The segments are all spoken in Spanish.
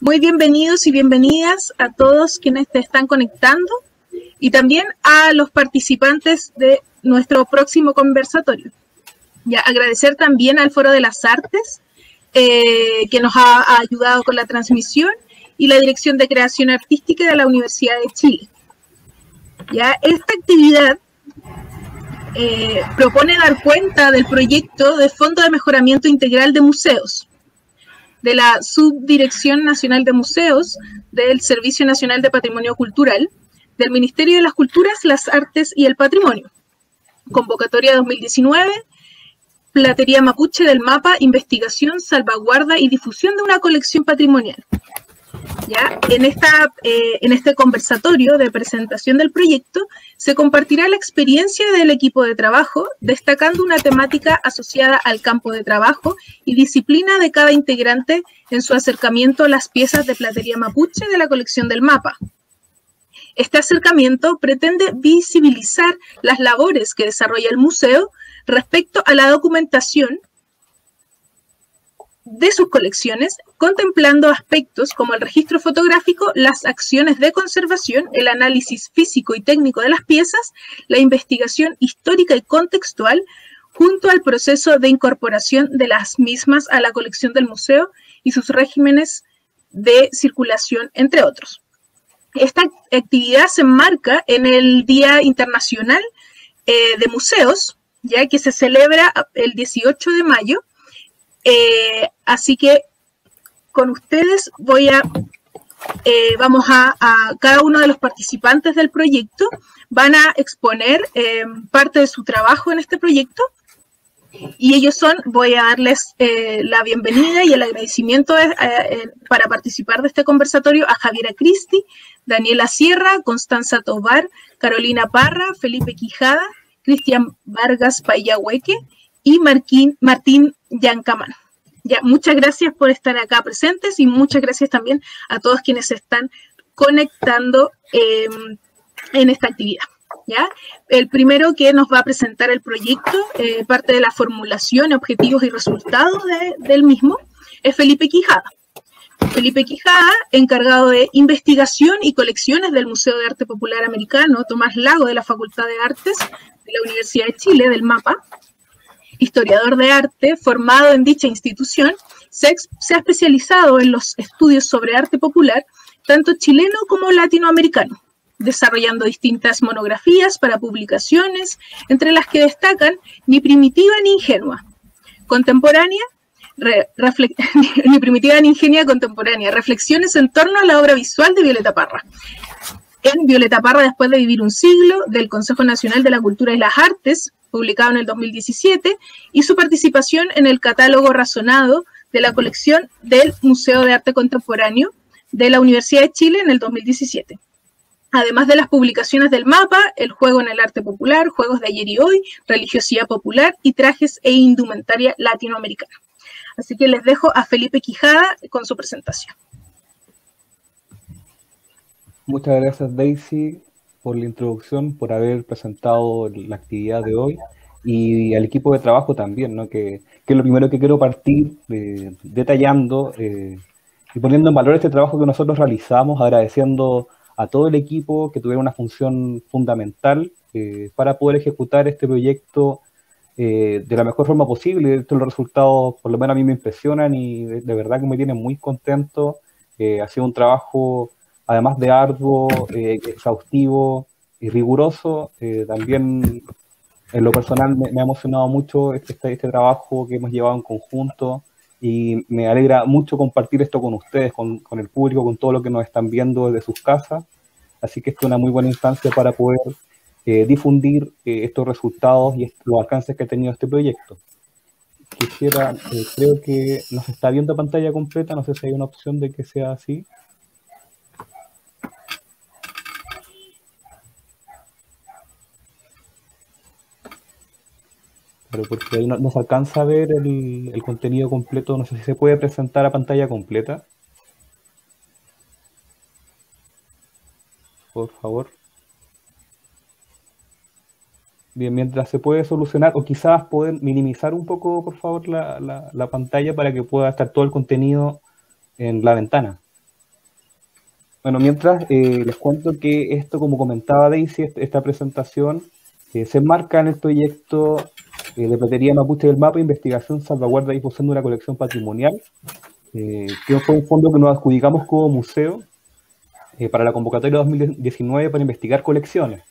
Muy bienvenidos y bienvenidas a todos quienes te están conectando y también a los participantes de nuestro próximo conversatorio. Ya, agradecer también al Foro de las Artes que nos ha ayudado con la transmisión y la Dirección de Creación Artística de la Universidad de Chile. Ya, esta actividad propone dar cuenta del proyecto de Fondo de Mejoramiento Integral de Museos, de la Subdirección Nacional de Museos, del Servicio Nacional de Patrimonio Cultural, del Ministerio de las Culturas, las Artes y el Patrimonio. Convocatoria 2019, Platería Mapuche del MAPA, investigación, salvaguarda y difusión de una colección patrimonial. ¿Ya? En este conversatorio de presentación del proyecto se compartirá la experiencia del equipo de trabajo, destacando una temática asociada al campo de trabajo y disciplina de cada integrante en su acercamiento a las piezas de platería mapuche de la colección del MAPA. Este acercamiento pretende visibilizar las labores que desarrolla el museo respecto a la documentación de sus colecciones, contemplando aspectos como el registro fotográfico, las acciones de conservación, el análisis físico y técnico de las piezas, la investigación histórica y contextual, junto al proceso de incorporación de las mismas a la colección del museo y sus regímenes de circulación, entre otros. Esta actividad se enmarca en el Día Internacional de Museos, ya que se celebra el 18 de mayo, así que con ustedes vamos a cada uno de los participantes del proyecto van a exponer parte de su trabajo en este proyecto y ellos voy a darles la bienvenida y el agradecimiento para participar de este conversatorio a Javiera Cristi, Daniela Sierra, Constanza Tobar, Carolina Parra, Felipe Quijada, Cristian Vargas Payahueque y Martín Yancamán. Ya, muchas gracias por estar acá presentes y muchas gracias también a todos quienes se están conectando en esta actividad. ¿Ya? El primero que nos va a presentar el proyecto, parte de la formulación, objetivos y resultados del mismo, es Felipe Quijada. Felipe Quijada, encargado de investigación y colecciones del Museo de Arte Popular Americano Tomás Lago de la Facultad de Artes de la Universidad de Chile, del MAPA, historiador de arte, formado en dicha institución, se ha especializado en los estudios sobre arte popular, tanto chileno como latinoamericano, desarrollando distintas monografías para publicaciones, entre las que destacan Ni primitiva ni ingenua, contemporánea, ni primitiva ni ingenia contemporánea, reflexiones en torno a la obra visual de Violeta Parra. En Violeta Parra después de vivir un siglo, del Consejo Nacional de la Cultura y las Artes, publicado en el 2017, y su participación en el catálogo razonado de la colección del Museo de Arte Contemporáneo de la Universidad de Chile en el 2017. Además de las publicaciones del MAPA, El juego en el arte popular, Juegos de ayer y hoy, Religiosidad popular y Trajes e indumentaria latinoamericana. Así que les dejo a Felipe Quijada con su presentación. Muchas gracias, Daisy, por la introducción, por haber presentado la actividad de hoy y al equipo de trabajo también, ¿no? que es lo primero que quiero partir detallando y poniendo en valor este trabajo que nosotros realizamos, agradeciendo a todo el equipo que tuviera una función fundamental para poder ejecutar este proyecto de la mejor forma posible. Estos los resultados, por lo menos a mí me impresionan y de verdad que me tienen muy contento. Ha sido un trabajo, además de arduo, exhaustivo y riguroso. También en lo personal me ha emocionado mucho este trabajo que hemos llevado en conjunto y me alegra mucho compartir esto con ustedes, con el público, con todo lo que nos están viendo desde sus casas. Así que esto es una muy buena instancia para poder difundir estos resultados y los alcances que ha tenido este proyecto. Quisiera, creo que nos está viendo pantalla completa, no sé si hay una opción de que sea así. Pero porque ahí no se alcanza a ver el contenido completo, no sé si se puede presentar a pantalla completa. Por favor. Bien, mientras se puede solucionar, o quizás pueden minimizar un poco, por favor, la pantalla para que pueda estar todo el contenido en la ventana. Bueno, mientras les cuento que esto, como comentaba Daisy, esta presentación se enmarca en el proyecto de Platería Mapuche del Mapa, Investigación, Salvaguarda y Difusión de una Colección Patrimonial, que fue un fondo que nos adjudicamos como museo para la convocatoria 2019 para investigar colecciones.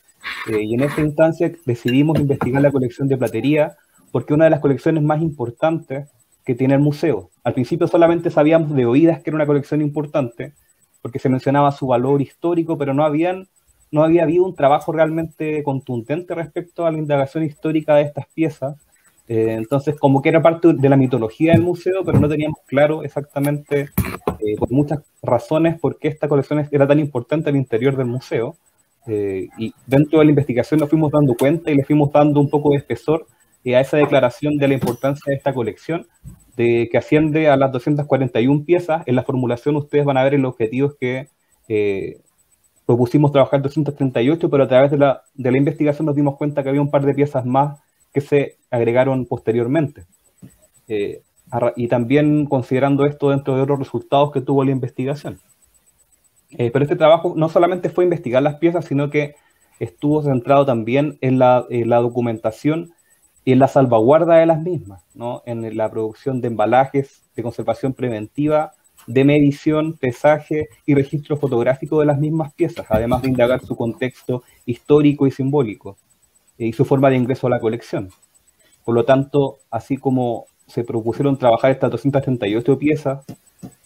Y en esta instancia decidimos investigar la colección de platería porque es una de las colecciones más importantes que tiene el museo. Al principio solamente sabíamos de oídas que era una colección importante porque se mencionaba su valor histórico, pero no había habido un trabajo realmente contundente respecto a la indagación histórica de estas piezas. Entonces, como que era parte de la mitología del museo, pero no teníamos claro exactamente, por muchas razones, por qué esta colección era tan importante al interior del museo. Y dentro de la investigación nos fuimos dando cuenta y le fuimos dando un poco de espesor a esa declaración de la importancia de esta colección, de que asciende a las 241 piezas. En la formulación ustedes van a ver el objetivo que propusimos trabajar 238, pero a través de la investigación nos dimos cuenta que había un par de piezas más que se agregaron posteriormente. Y también considerando esto dentro de otros resultados que tuvo la investigación. Pero este trabajo no solamente fue investigar las piezas, sino que estuvo centrado también en la documentación y en la salvaguarda de las mismas, ¿no? En la producción de embalajes, de conservación preventiva, de medición, pesaje y registro fotográfico de las mismas piezas, además de indagar su contexto histórico y simbólico y su forma de ingreso a la colección. Por lo tanto, así como se propusieron trabajar estas 238 piezas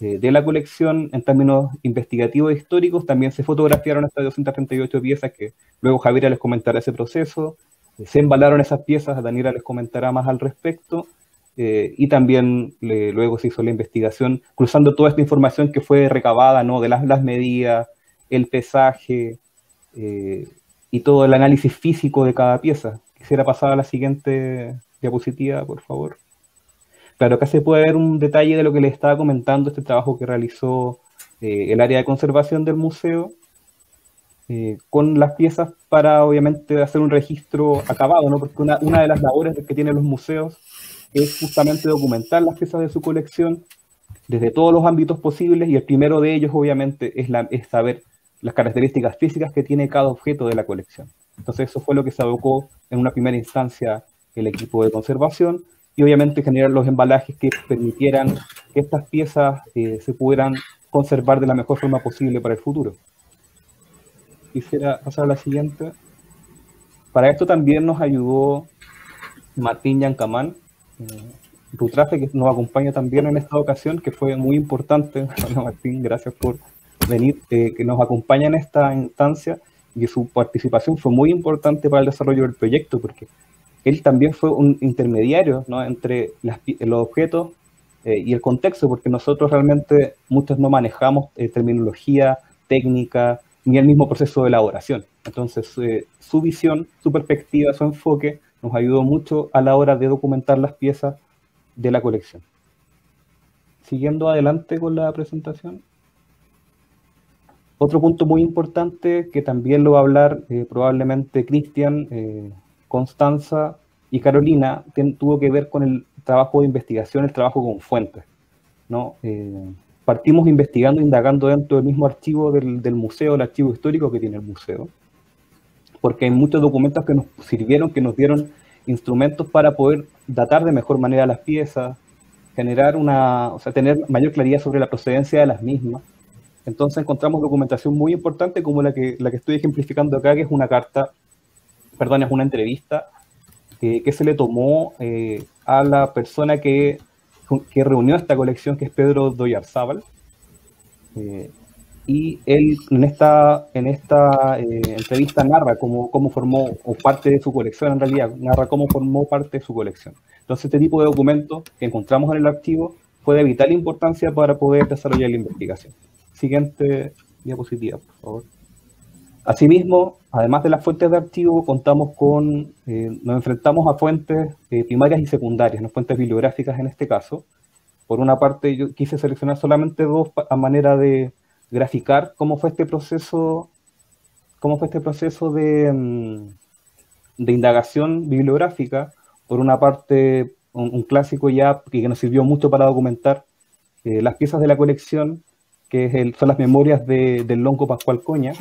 de la colección en términos investigativos e históricos, también se fotografiaron estas 238 piezas que luego Javiera les comentará ese proceso, se embalaron esas piezas, Daniela les comentará más al respecto, y también luego se hizo la investigación cruzando toda esta información que fue recabada, ¿no? De las medidas, el pesaje y todo el análisis físico de cada pieza. Quisiera pasar a la siguiente diapositiva, por favor. Claro, acá se puede ver un detalle de lo que les estaba comentando, este trabajo que realizó el área de conservación del museo con las piezas para, obviamente, hacer un registro acabado, ¿no? Porque una de las labores que tienen los museos es justamente documentar las piezas de su colección desde todos los ámbitos posibles, y el primero de ellos, obviamente, es saber las características físicas que tiene cada objeto de la colección. Entonces, eso fue lo que se abocó en una primera instancia el equipo de conservación, y obviamente generar los embalajes que permitieran que estas piezas se pudieran conservar de la mejor forma posible para el futuro. Quisiera pasar a la siguiente. Para esto también nos ayudó Martín Yancamán, Rutrafe, que nos acompaña también en esta ocasión, que fue muy importante. Bueno, Martín, gracias por venir, que nos acompaña en esta instancia, y su participación fue muy importante para el desarrollo del proyecto, porque él también fue un intermediario, ¿no? Entre los objetos y el contexto, porque nosotros realmente muchos no manejamos terminología técnica, ni el mismo proceso de elaboración. Entonces, su visión, su perspectiva, su enfoque nos ayudó mucho a la hora de documentar las piezas de la colección. Siguiendo adelante con la presentación. Otro punto muy importante que también lo va a hablar probablemente Cristian, Constanza y Carolina, tuvo que ver con el trabajo de investigación, el trabajo con fuentes, ¿no? Partimos investigando, indagando dentro del mismo archivo del museo, el archivo histórico que tiene el museo, porque hay muchos documentos que nos sirvieron, que nos dieron instrumentos para poder datar de mejor manera las piezas, generar tener mayor claridad sobre la procedencia de las mismas. Entonces encontramos documentación muy importante como la que estoy ejemplificando acá, que es una carta, perdón, es una entrevista que se le tomó a la persona que reunió esta colección, que es Pedro Doyarzábal, y él en esta entrevista narra cómo formó, o parte de su colección en realidad, narra cómo formó parte de su colección. Entonces este tipo de documentos que encontramos en el archivo fue de vital importancia para poder desarrollar la investigación. Siguiente diapositiva, por favor. Asimismo, además de las fuentes de archivo, nos enfrentamos a fuentes primarias y secundarias, no fuentes bibliográficas en este caso. Por una parte, yo quise seleccionar solamente dos a manera de graficar cómo fue este proceso de indagación bibliográfica. Por una parte, un clásico ya que nos sirvió mucho para documentar las piezas de la colección, son las memorias del Lonco Pascual Coña.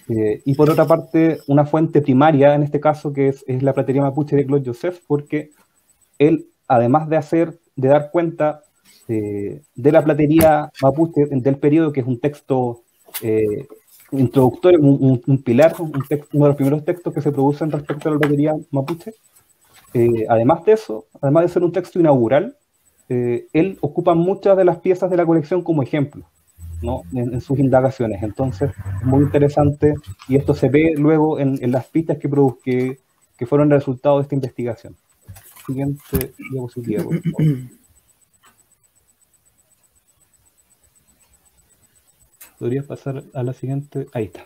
Y por otra parte, una fuente primaria, en este caso, que es la platería mapuche de Claude Joseph, porque él, además de dar cuenta de la platería mapuche del periodo, que es un texto introductorio, un pilar, uno de los primeros textos que se producen respecto a la platería mapuche, además de eso, además de ser un texto inaugural, él ocupa muchas de las piezas de la colección como ejemplo, ¿no? En sus indagaciones. Entonces, es muy interesante, y esto se ve luego en las pistas que fueron el resultado de esta investigación. Siguiente diapositiva, por favor. ¿Podrías pasar a la siguiente? Ahí está.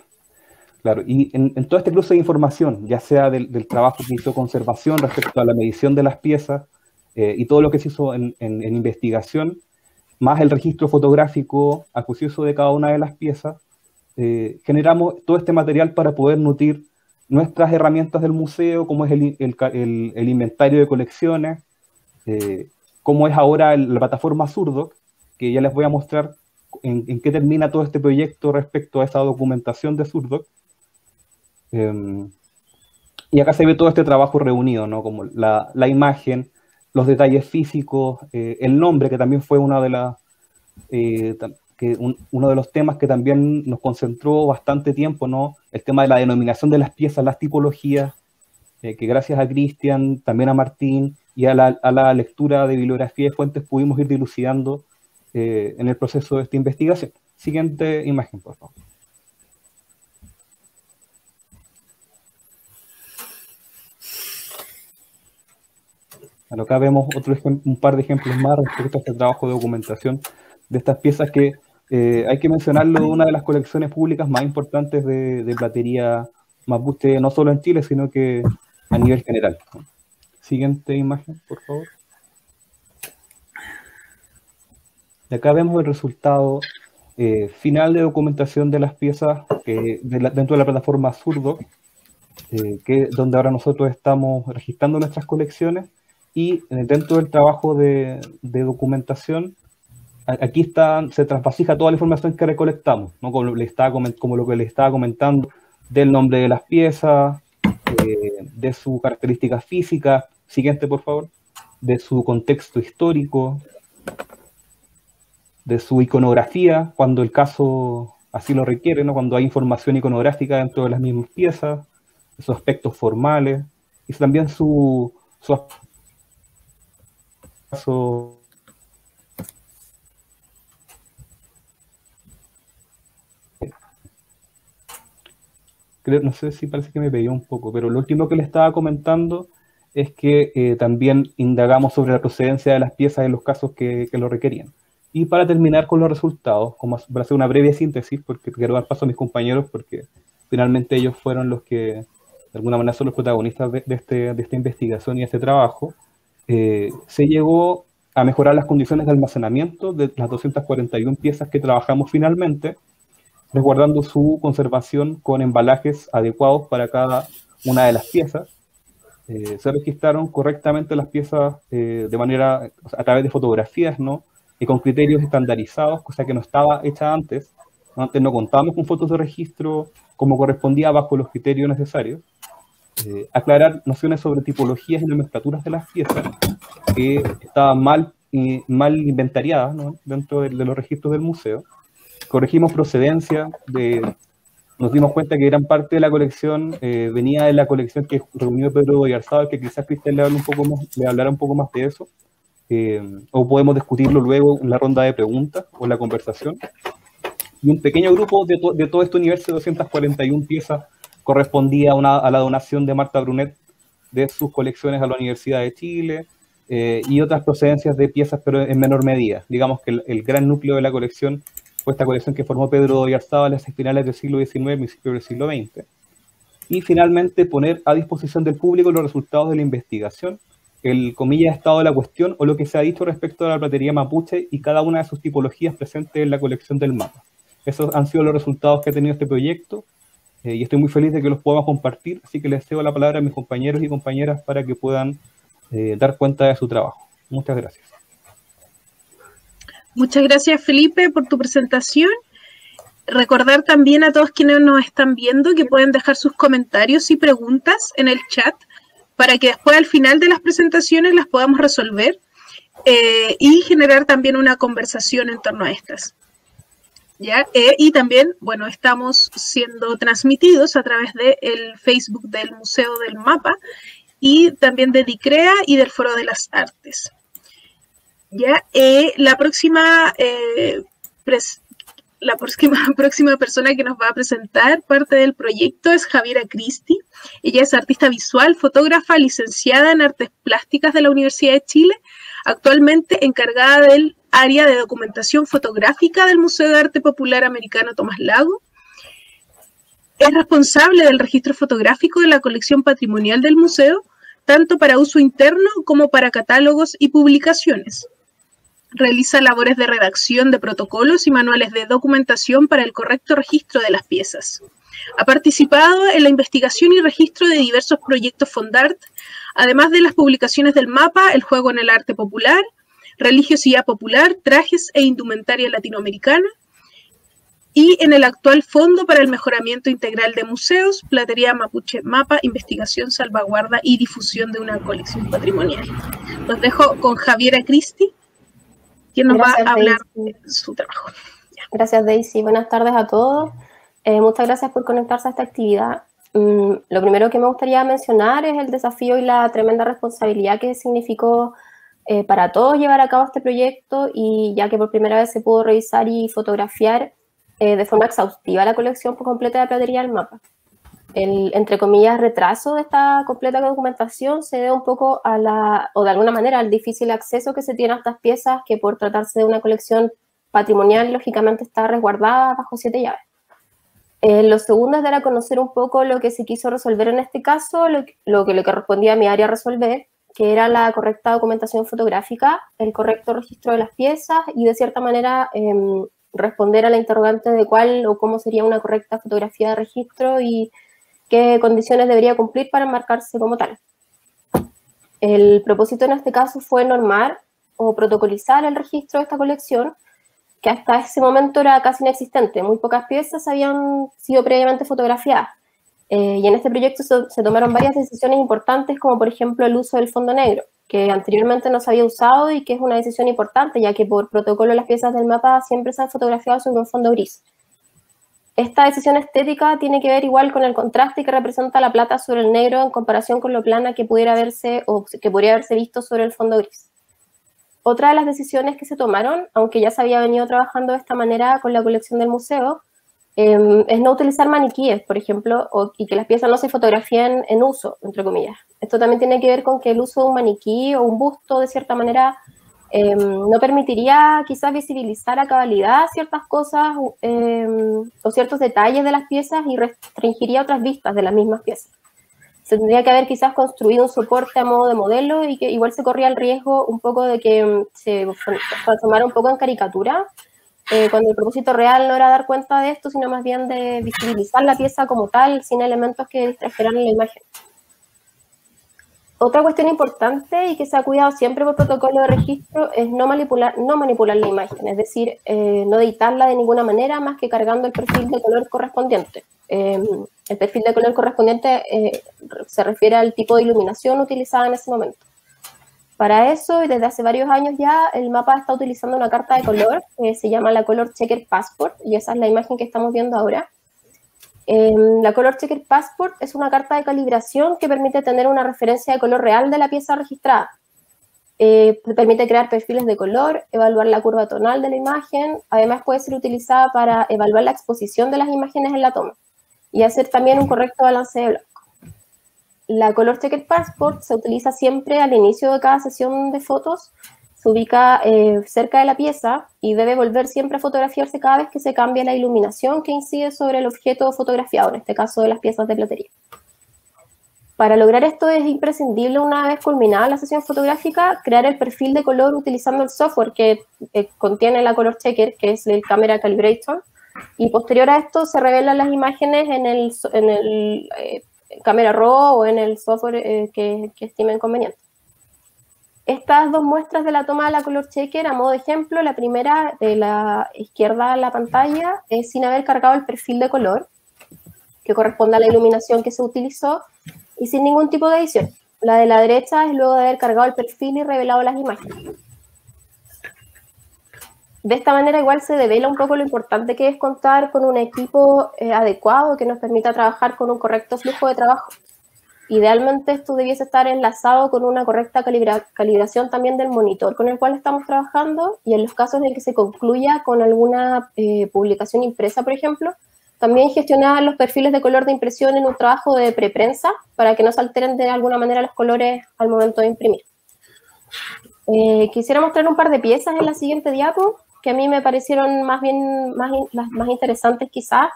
Claro, y en todo este cruce de información, ya sea del trabajo que hizo conservación respecto a la medición de las piezas y todo lo que se hizo en investigación, más el registro fotográfico acucioso de cada una de las piezas, generamos todo este material para poder nutrir nuestras herramientas del museo, como es el inventario de colecciones, como es ahora la plataforma Surdoc, que ya les voy a mostrar en qué termina todo este proyecto respecto a esa documentación de Surdoc. Y acá se ve todo este trabajo reunido, ¿no? Como la imagen, los detalles físicos, el nombre, que también fue uno de los temas que también nos concentró bastante tiempo, ¿no? El tema de la denominación de las piezas, las tipologías, que gracias a Cristian, también a Martín y a la lectura de bibliografía y fuentes pudimos ir dilucidando en el proceso de esta investigación. Siguiente imagen, por favor. Bueno, acá vemos un par de ejemplos más respecto a este trabajo de documentación de estas piezas que hay que mencionarlo, una de las colecciones públicas más importantes de platería mapuche, no solo en Chile, sino que a nivel general. Siguiente imagen, por favor. Y acá vemos el resultado final de documentación de las piezas dentro de la plataforma Surdoc, donde ahora nosotros estamos registrando nuestras colecciones, y dentro del trabajo de documentación, aquí se trasvasija toda la información que recolectamos, ¿no? Como lo que les estaba comentando, del nombre de las piezas, de sus características físicas, siguiente por favor, de su contexto histórico, de su iconografía, cuando el caso así lo requiere, ¿no? Cuando hay información iconográfica dentro de las mismas piezas, sus aspectos formales, y también su no sé si parece que me pegué un poco, pero lo último que le estaba comentando es que también indagamos sobre la procedencia de las piezas en los casos que lo requerían. Y para terminar con los resultados, como para hacer una breve síntesis, porque quiero dar paso a mis compañeros, porque finalmente ellos fueron los que, de alguna manera, son los protagonistas de esta investigación y este trabajo, se llegó a mejorar las condiciones de almacenamiento de las 241 piezas que trabajamos finalmente, resguardando su conservación con embalajes adecuados para cada una de las piezas. Se registraron correctamente las piezas de manera, a través de fotografías, ¿no? Y con criterios estandarizados, cosa que no estaba hecha antes. Antes no contábamos con fotos de registro como correspondía bajo los criterios necesarios. Aclarar nociones sobre tipologías y nomenclaturas de las piezas que estaban mal inventariadas, ¿no? Dentro de los registros del museo. Corregimos procedencia, nos dimos cuenta que gran parte de la colección venía de la colección que reunió Pedro Oyarzábal, que quizás Cristian le hablará un poco más de eso, o podemos discutirlo luego en la ronda de preguntas o en la conversación. Y un pequeño grupo de todo este universo de 241 piezas correspondía a la donación de Marta Brunet de sus colecciones a la Universidad de Chile, y otras procedencias de piezas, pero en menor medida. Digamos que el gran núcleo de la colección fue esta colección que formó Pedro Oyarzábal a finales del siglo XIX, principios del siglo XX. Y finalmente poner a disposición del público los resultados de la investigación, el comillas estado de la cuestión o lo que se ha dicho respecto a la platería mapuche y cada una de sus tipologías presentes en la colección del mapa. Esos han sido los resultados que ha tenido este proyecto, y estoy muy feliz de que los podamos compartir, así que les cedo la palabra a mis compañeros y compañeras para que puedan dar cuenta de su trabajo. Muchas gracias. Muchas gracias, Felipe, por tu presentación. Recordar también a todos quienes nos están viendo que pueden dejar sus comentarios y preguntas en el chat para que después al final de las presentaciones las podamos resolver y generar también una conversación en torno a estas. ¿Ya? Y también, bueno, estamos siendo transmitidos a través del Facebook del Museo del Mapa y también de DICREA y del Foro de las Artes. ¿Ya? La próxima persona que nos va a presentar parte del proyecto es Javiera Cristi. Ella es artista visual, fotógrafa, licenciada en Artes Plásticas de la Universidad de Chile, actualmente encargada del área de documentación fotográfica del Museo de Arte Popular Americano Tomás Lago. Es responsable del registro fotográfico de la colección patrimonial del museo, tanto para uso interno como para catálogos y publicaciones. Realiza labores de redacción de protocolos y manuales de documentación para el correcto registro de las piezas. Ha participado en la investigación y registro de diversos proyectos Fondart, además de las publicaciones del mapa, el juego en el arte popular, religiosidad popular, trajes e indumentaria latinoamericana, y en el actual Fondo para el Mejoramiento Integral de Museos, Platería Mapuche Mapa, investigación, salvaguarda y difusión de una colección patrimonial. Los dejo con Javiera Cristi, quien nos va a hablar de su trabajo. Gracias, Daisy. Buenas tardes a todos. Muchas gracias por conectarse a esta actividad. Lo primero que me gustaría mencionar es el desafío y la tremenda responsabilidad que significó para todos llevar a cabo este proyecto, y ya que por primera vez se pudo revisar y fotografiar de forma exhaustiva la colección completa de Platería del Mapa. El, entre comillas, retraso de esta completa documentación se debe un poco o de alguna manera, al difícil acceso que se tiene a estas piezas, que por tratarse de una colección patrimonial, lógicamente está resguardada bajo 7 llaves. Lo segundo es dar a conocer un poco lo que se quiso resolver en este caso, lo que le correspondía a mi área resolver, que era la correcta documentación fotográfica, el correcto registro de las piezas y, de cierta manera, responder a la interrogante de cuál o cómo sería una correcta fotografía de registro y qué condiciones debería cumplir para enmarcarse como tal. El propósito en este caso fue normar o protocolizar el registro de esta colección, que hasta ese momento era casi inexistente. Muy pocas piezas habían sido previamente fotografiadas. Y en este proyecto se tomaron varias decisiones importantes, como por ejemplo el uso del fondo negro, que anteriormente no se había usado y que es una decisión importante, ya que por protocolo las piezas del mapa siempre se han fotografiado sobre un fondo gris. Esta decisión estética tiene que ver igual con el contraste que representa la plata sobre el negro en comparación con lo plana que pudiera verse o que podría haberse visto sobre el fondo gris. Otra de las decisiones que se tomaron, aunque ya se había venido trabajando de esta manera con la colección del museo, es no utilizar maniquíes, por ejemplo, y que las piezas no se fotografíen en uso, entre comillas. Esto también tiene que ver con que el uso de un maniquí o un busto, de cierta manera, no permitiría quizás visibilizar a cabalidad ciertas cosas o ciertos detalles de las piezas y restringiría otras vistas de las mismas piezas. Se tendría que haber quizás construido un soporte a modo de modelo y que igual se corría el riesgo un poco de que se transformara un poco en caricatura, cuando el propósito real no era dar cuenta de esto, sino más bien de visibilizar la pieza como tal, sin elementos que distrajeran la imagen. Otra cuestión importante y que se ha cuidado siempre por protocolo de registro es no manipular la imagen, es decir, no editarla de ninguna manera más que cargando el perfil de color correspondiente. El perfil de color correspondiente se refiere al tipo de iluminación utilizada en ese momento. Para eso, y desde hace varios años ya, el mapa está utilizando una carta de color que se llama la Color Checker Passport, y esa es la imagen que estamos viendo ahora. La Color Checker Passport es una carta de calibración que permite tener una referencia de color real de la pieza registrada. Permite crear perfiles de color, evaluar la curva tonal de la imagen, además puede ser utilizada para evaluar la exposición de las imágenes en la toma y hacer también un correcto balance de blanco. La Color Checker Passport se utiliza siempre al inicio de cada sesión de fotos, se ubica cerca de la pieza y debe volver siempre a fotografiarse cada vez que se cambie la iluminación que incide sobre el objeto fotografiado, en este caso de las piezas de platería. Para lograr esto es imprescindible, una vez culminada la sesión fotográfica, crear el perfil de color utilizando el software que contiene la Color Checker, que es el Camera Calibrator, y posterior a esto se revelan las imágenes en el Camera Raw o en el software que estimen conveniente. Estas dos muestras de la toma de la color checker, a modo de ejemplo, la primera de la izquierda de la pantalla es sin haber cargado el perfil de color, que corresponde a la iluminación que se utilizó, y sin ningún tipo de edición. La de la derecha es luego de haber cargado el perfil y revelado las imágenes. De esta manera igual se devela un poco lo importante que es contar con un equipo adecuado que nos permita trabajar con un correcto flujo de trabajo. Idealmente esto debiese estar enlazado con una correcta calibración también del monitor con el cual estamos trabajando, y en los casos en que se concluya con alguna publicación impresa, por ejemplo, también gestionar los perfiles de color de impresión en un trabajo de preprensa para que no se alteren de alguna manera los colores al momento de imprimir. Quisiera mostrar un par de piezas en la siguiente diapo que a mí me parecieron las más interesantes quizás,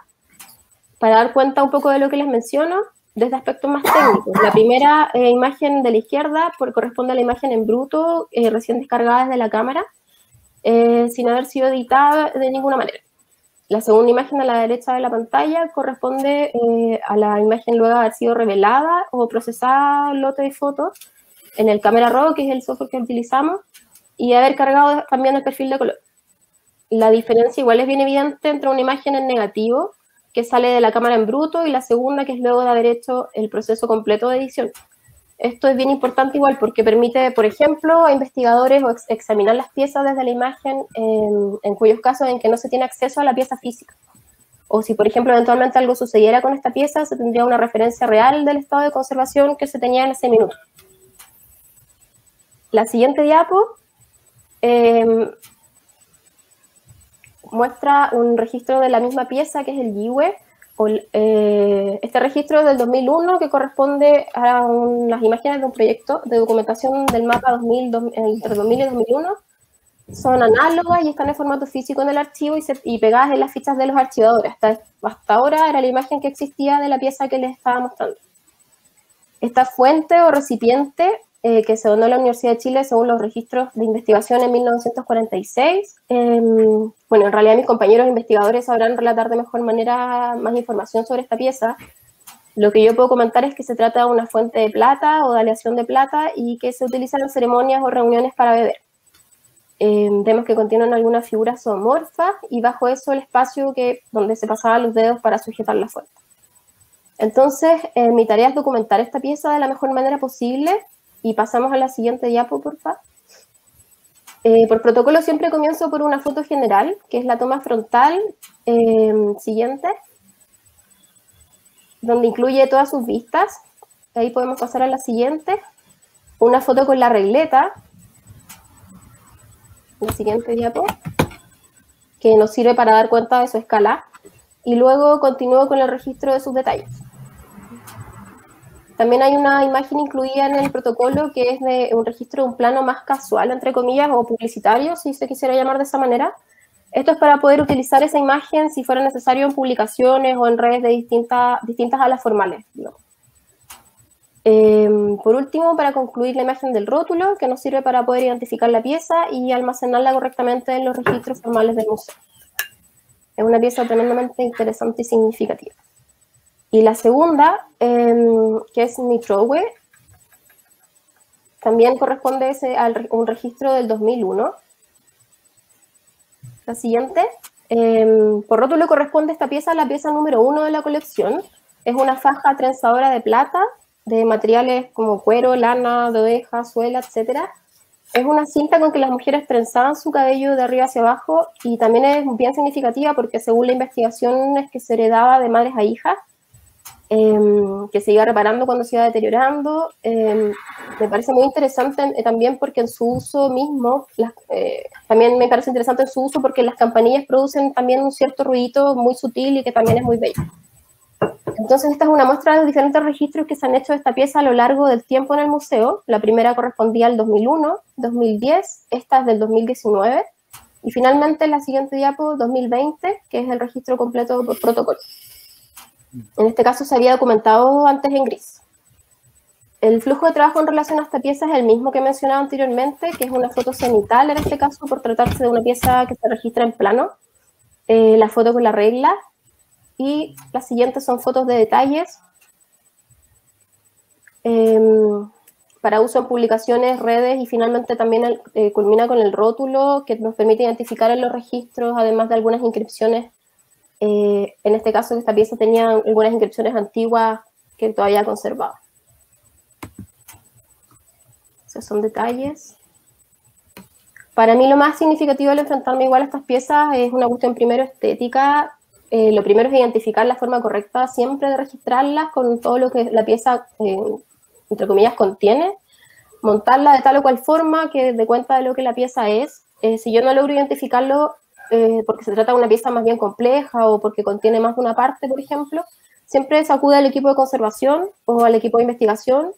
para dar cuenta un poco de lo que les menciono desde aspectos más técnicos. La primera imagen de la izquierda corresponde a la imagen en bruto, recién descargada desde la cámara, sin haber sido editada de ninguna manera. La segunda imagen a la derecha de la pantalla corresponde a la imagen luego de haber sido revelada o procesada lote de fotos en el Camera Raw, que es el software que utilizamos, y haber cargado también el perfil de color. La diferencia igual es bien evidente entre una imagen en negativo, que sale de la cámara en bruto, y la segunda, que es luego de haber hecho el proceso completo de edición. Esto es bien importante igual porque permite, por ejemplo, a investigadores examinar las piezas desde la imagen en cuyos casos en que no se tiene acceso a la pieza física. O si, por ejemplo, eventualmente algo sucediera con esta pieza, se tendría una referencia real del estado de conservación que se tenía en ese minuto. La siguiente diapo muestra un registro de la misma pieza, que es el GIWE. Este registro es del 2001, que corresponde a unas imágenes de un proyecto de documentación del mapa entre 2000 y 2001. Son análogas y están en formato físico en el archivo y pegadas en las fichas de los archivadores. Hasta ahora era la imagen que existía de la pieza que les estaba mostrando. Esta fuente o recipiente que se donó a la Universidad de Chile según los registros de investigación en 1946. Bueno, en realidad mis compañeros investigadores sabrán relatar de mejor manera más información sobre esta pieza. Lo que yo puedo comentar es que se trata de una fuente de plata o de aleación de plata y que se utiliza en ceremonias o reuniones para beber. Vemos que contienen algunas figuras zoomorfas y bajo eso el espacio donde se pasaban los dedos para sujetar la fuente. Entonces, mi tarea es documentar esta pieza de la mejor manera posible. Y pasamos a la siguiente diapo, por favor. Por protocolo siempre comienzo por una foto general, que es la toma frontal siguiente, donde incluye todas sus vistas. Ahí podemos pasar a la siguiente. Una foto con la regleta. La siguiente diapo, que nos sirve para dar cuenta de su escala. Y luego continúo con el registro de sus detalles. También hay una imagen incluida en el protocolo que es de un registro de un plano más casual, entre comillas, o publicitario, si se quisiera llamar de esa manera. Esto es para poder utilizar esa imagen si fuera necesario en publicaciones o en redes distintas a las formales, digamos. Por último, para concluir, la imagen del rótulo, que nos sirve para poder identificar la pieza y almacenarla correctamente en los registros formales del museo. Es una pieza tremendamente interesante y significativa. Y la segunda, que es Nitrowe, también corresponde a un registro del 2001. La siguiente, por rótulo corresponde esta pieza a la pieza número 1 de la colección. Es una faja trenzadora de plata, de materiales como cuero, lana, de oveja, suela, etc. Es una cinta con que las mujeres trenzaban su cabello de arriba hacia abajo, y también es bien significativa porque según la investigación es que se heredaba de madres a hijas, que se iba reparando cuando se iba deteriorando. Me parece muy interesante también porque en su uso mismo, también me parece interesante en su uso porque las campanillas producen también un cierto ruidito muy sutil y que también es muy bello. Entonces esta es una muestra de los diferentes registros que se han hecho de esta pieza a lo largo del tiempo en el museo. La primera correspondía al 2001, 2010, esta es del 2019, y finalmente la siguiente diapo, 2020, que es el registro completo por protocolo. En este caso se había documentado antes en gris. El flujo de trabajo en relación a esta pieza es el mismo que mencionaba anteriormente, que es una foto cenital en este caso, por tratarse de una pieza que se registra en plano. La foto con la regla, y las siguientes son fotos de detalles. para uso en publicaciones, redes y finalmente también culmina con el rótulo que nos permite identificar en los registros, además de algunas inscripciones. En este caso, esta pieza tenía algunas inscripciones antiguas que todavía conservaba. Esos son detalles. Para mí lo más significativo al enfrentarme igual a estas piezas es una cuestión primero estética. Lo primero es identificar la forma correcta siempre de registrarlas con todo lo que la pieza, entre comillas, contiene, montarla de tal o cual forma que dé cuenta de lo que la pieza es. Si yo no logro identificarlo porque se trata de una pieza más bien compleja o porque contiene más de una parte, por ejemplo, siempre se acude al equipo de conservación o al equipo de investigación.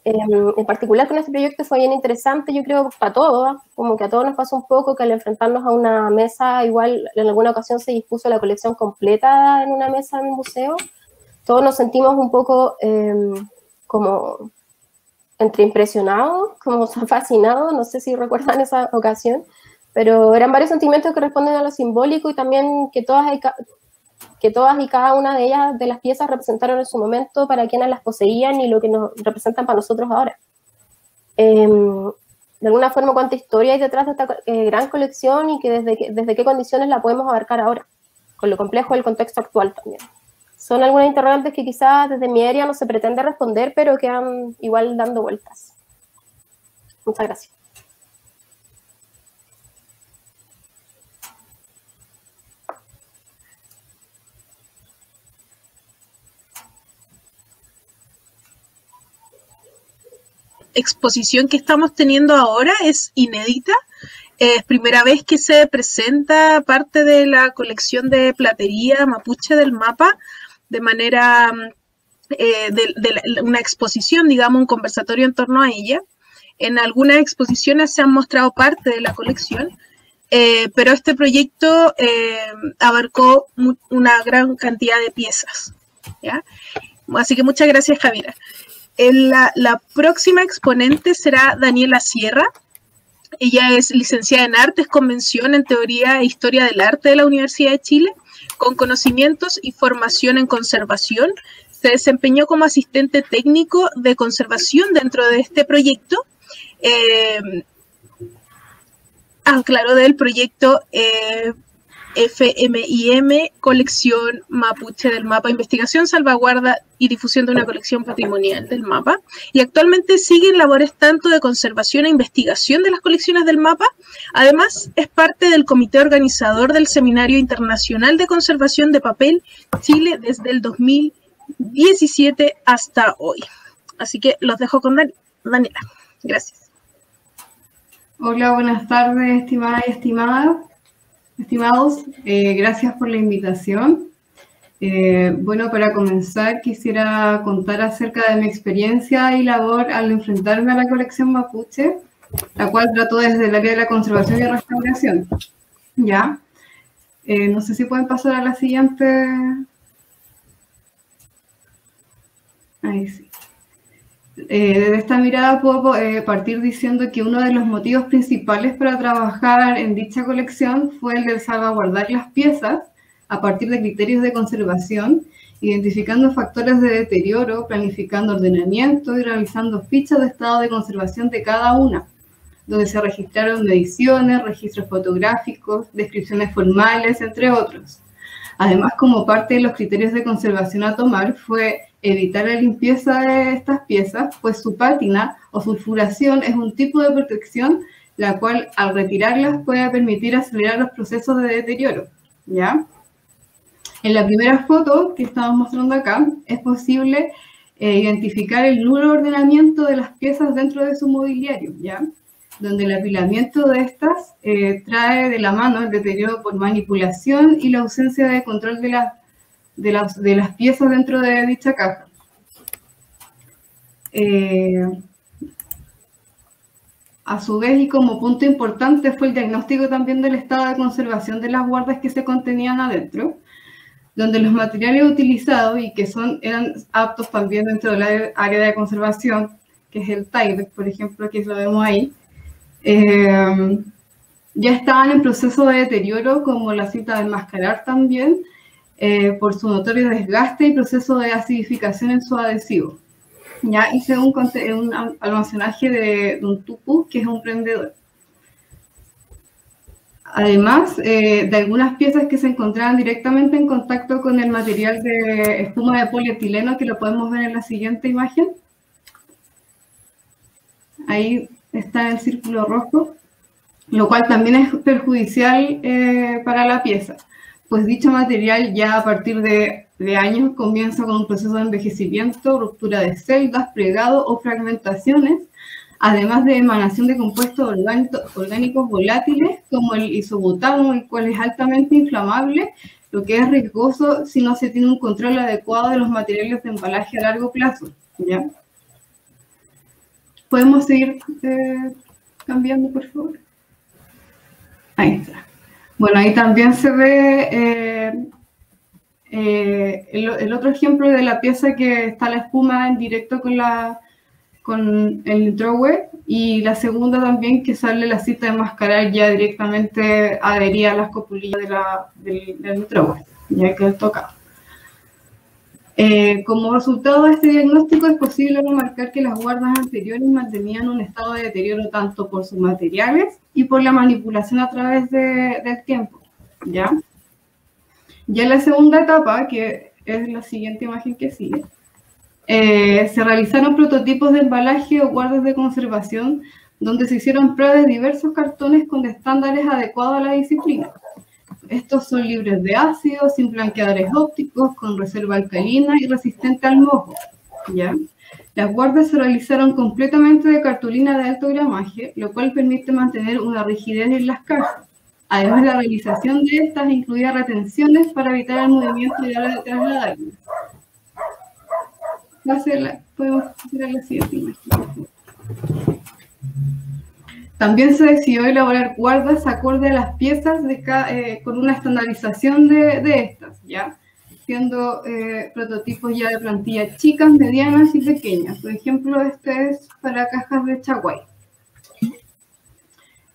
En particular con este proyecto fue bien interesante, yo creo, para todos, como que a todos nos pasó un poco que al enfrentarnos a una mesa, igual en alguna ocasión se dispuso la colección completa en una mesa en un museo, todos nos sentimos un poco como entre impresionados, como fascinados, no sé si recuerdan esa ocasión, pero eran varios sentimientos que responden a lo simbólico y también que todas y cada una de ellas, de las piezas, representaron en su momento para quienes las poseían y lo que nos representan para nosotros ahora. De alguna forma, cuánta historia hay detrás de esta gran colección y que desde qué condiciones la podemos abarcar ahora, con lo complejo del contexto actual también. Son algunas interrogantes que quizás desde mi área no se pretende responder, pero quedan igual dando vueltas. Muchas gracias. Exposición que estamos teniendo ahora es inédita. Es primera vez que se presenta parte de la colección de platería mapuche del MAPA de manera una exposición, digamos, un conversatorio en torno a ella. En algunas exposiciones se han mostrado parte de la colección, pero este proyecto abarcó una gran cantidad de piezas, ¿ya? Así que muchas gracias, Javiera. La próxima exponente será Daniela Sierra. Ella es licenciada en Artes con mención en Teoría e Historia del Arte de la Universidad de Chile, con conocimientos y formación en conservación. Se desempeñó como asistente técnico de conservación dentro de este proyecto. Claro, del proyecto FMIM, Colección Mapuche del MAPA, Investigación, Salvaguarda y Difusión de una Colección Patrimonial del MAPA, y actualmente sigue en labores tanto de conservación e investigación de las colecciones del MAPA. Además, es parte del comité organizador del Seminario Internacional de Conservación de Papel Chile desde el 2017 hasta hoy. Así que los dejo con Daniela. Gracias. Hola, buenas tardes, estimadas y estimados. Gracias por la invitación. Bueno, para comenzar quisiera contar acerca de mi experiencia y labor al enfrentarme a la colección mapuche, la cual trato desde el área de la conservación y restauración. ¿Ya? No sé si pueden pasar a la siguiente. Ahí sí. Desde esta mirada puedo partir diciendo que uno de los motivos principales para trabajar en dicha colección fue el de salvaguardar las piezas a partir de criterios de conservación, identificando factores de deterioro, planificando ordenamiento y realizando fichas de estado de conservación de cada una, donde se registraron mediciones, registros fotográficos, descripciones formales, entre otros. Además, como parte de los criterios de conservación a tomar fue evitar la limpieza de estas piezas, pues su pátina o sulfuración es un tipo de protección, la cual al retirarlas puede permitir acelerar los procesos de deterioro, ¿ya? En la primera foto que estamos mostrando acá, es posible identificar el nulo ordenamiento de las piezas dentro de su mobiliario, ¿ya? Donde el apilamiento de estas trae de la mano el deterioro por manipulación y la ausencia de control de las piezas dentro de dicha caja. A su vez, y como punto importante, fue el diagnóstico también del estado de conservación de las guardas que se contenían adentro, donde los materiales utilizados y que eran aptos también dentro de la área de conservación, que es el Tyvek, por ejemplo, que lo vemos ahí, ya estaban en proceso de deterioro, como la cinta de enmascarar también, por su notorio desgaste y proceso de acidificación en su adhesivo. Ya hice un almacenaje de un tupu, que es un prendedor. Además de algunas piezas que se encontraban directamente en contacto con el material de espuma de polietileno, que lo podemos ver en la siguiente imagen. Ahí está el círculo rojo, lo cual también es perjudicial para la pieza, pues dicho material ya a partir de años comienza con un proceso de envejecimiento, ruptura de celdas, plegado o fragmentaciones, además de emanación de compuestos orgánicos volátiles como el isobutano, el cual es altamente inflamable, lo que es riesgoso si no se tiene un control adecuado de los materiales de embalaje a largo plazo, ¿ya? ¿Podemos seguir cambiando, por favor? Ahí está. Bueno, ahí también se ve el otro ejemplo de la pieza que está la espuma en directo con el nitrowe, y la segunda también que sale la cinta de enmascarar ya directamente adherida a las copulillas del nitrowe, ya que es tocado. Como resultado de este diagnóstico es posible remarcar que las guardas anteriores mantenían un estado de deterioro tanto por sus materiales y por la manipulación a través del tiempo, ¿ya? Ya en la segunda etapa, que es la siguiente imagen que sigue, se realizaron prototipos de embalaje o guardas de conservación donde se hicieron pruebas de diversos cartones con estándares adecuados a la disciplina. Estos son libres de ácido, sin blanqueadores ópticos, con reserva alcalina y resistente al mojo, ¿ya? Las guardas se realizaron completamente de cartulina de alto gramaje, lo cual permite mantener una rigidez en las cajas. Además, la realización de estas incluía retenciones para evitar el movimiento y la de trasladarlas. Podemos hacer la siguiente imagen. También se decidió elaborar guardas acorde a las piezas con una estandarización de estas, ¿ya? Siendo prototipos ya de plantillas chicas, medianas y pequeñas. Por ejemplo, este es para cajas de Chaguay.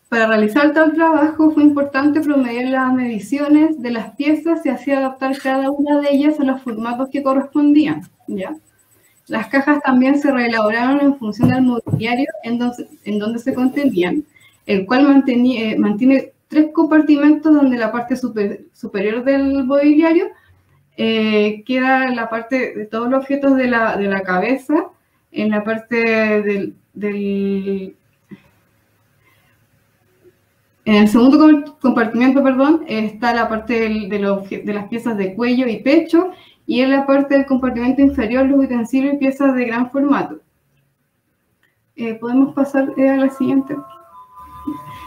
Para realizar tal trabajo fue importante promediar las mediciones de las piezas y así adaptar cada una de ellas a los formatos que correspondían, ¿ya? Las cajas también se reelaboraron en función del mobiliario en donde se contenían, el cual mantiene 3 compartimentos donde la parte superior del mobiliario queda la parte de todos los objetos de la cabeza, en la parte en el segundo compartimento, perdón, está la parte de las piezas de cuello y pecho, y en la parte del compartimento inferior los utensilios y piezas de gran formato. Podemos pasar a la siguiente.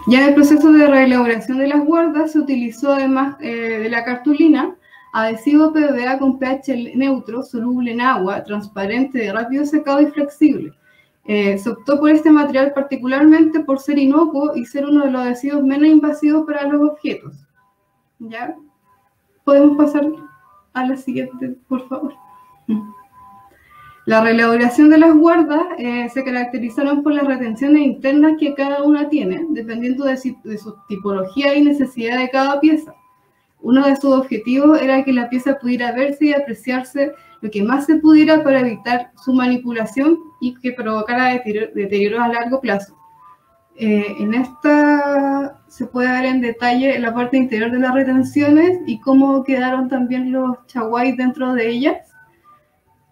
Ya en el proceso de reelaboración de las guardas se utilizó, además de la cartulina, adhesivo PVA con pH neutro, soluble en agua, transparente, de rápido secado y flexible. Se optó por este material particularmente por ser inocuo y ser uno de los adhesivos menos invasivos para los objetos. ¿Ya? Podemos pasar a la siguiente, por favor. La reelaboración de las guardas se caracterizaron por las retenciones internas que cada una tiene, dependiendo de su tipología y necesidad de cada pieza. Uno de sus objetivos era que la pieza pudiera verse y apreciarse lo que más se pudiera para evitar su manipulación y que provocara deterioro a largo plazo. En esta se puede ver en detalle la parte interior de las retenciones y cómo quedaron también los chaguay dentro de ellas.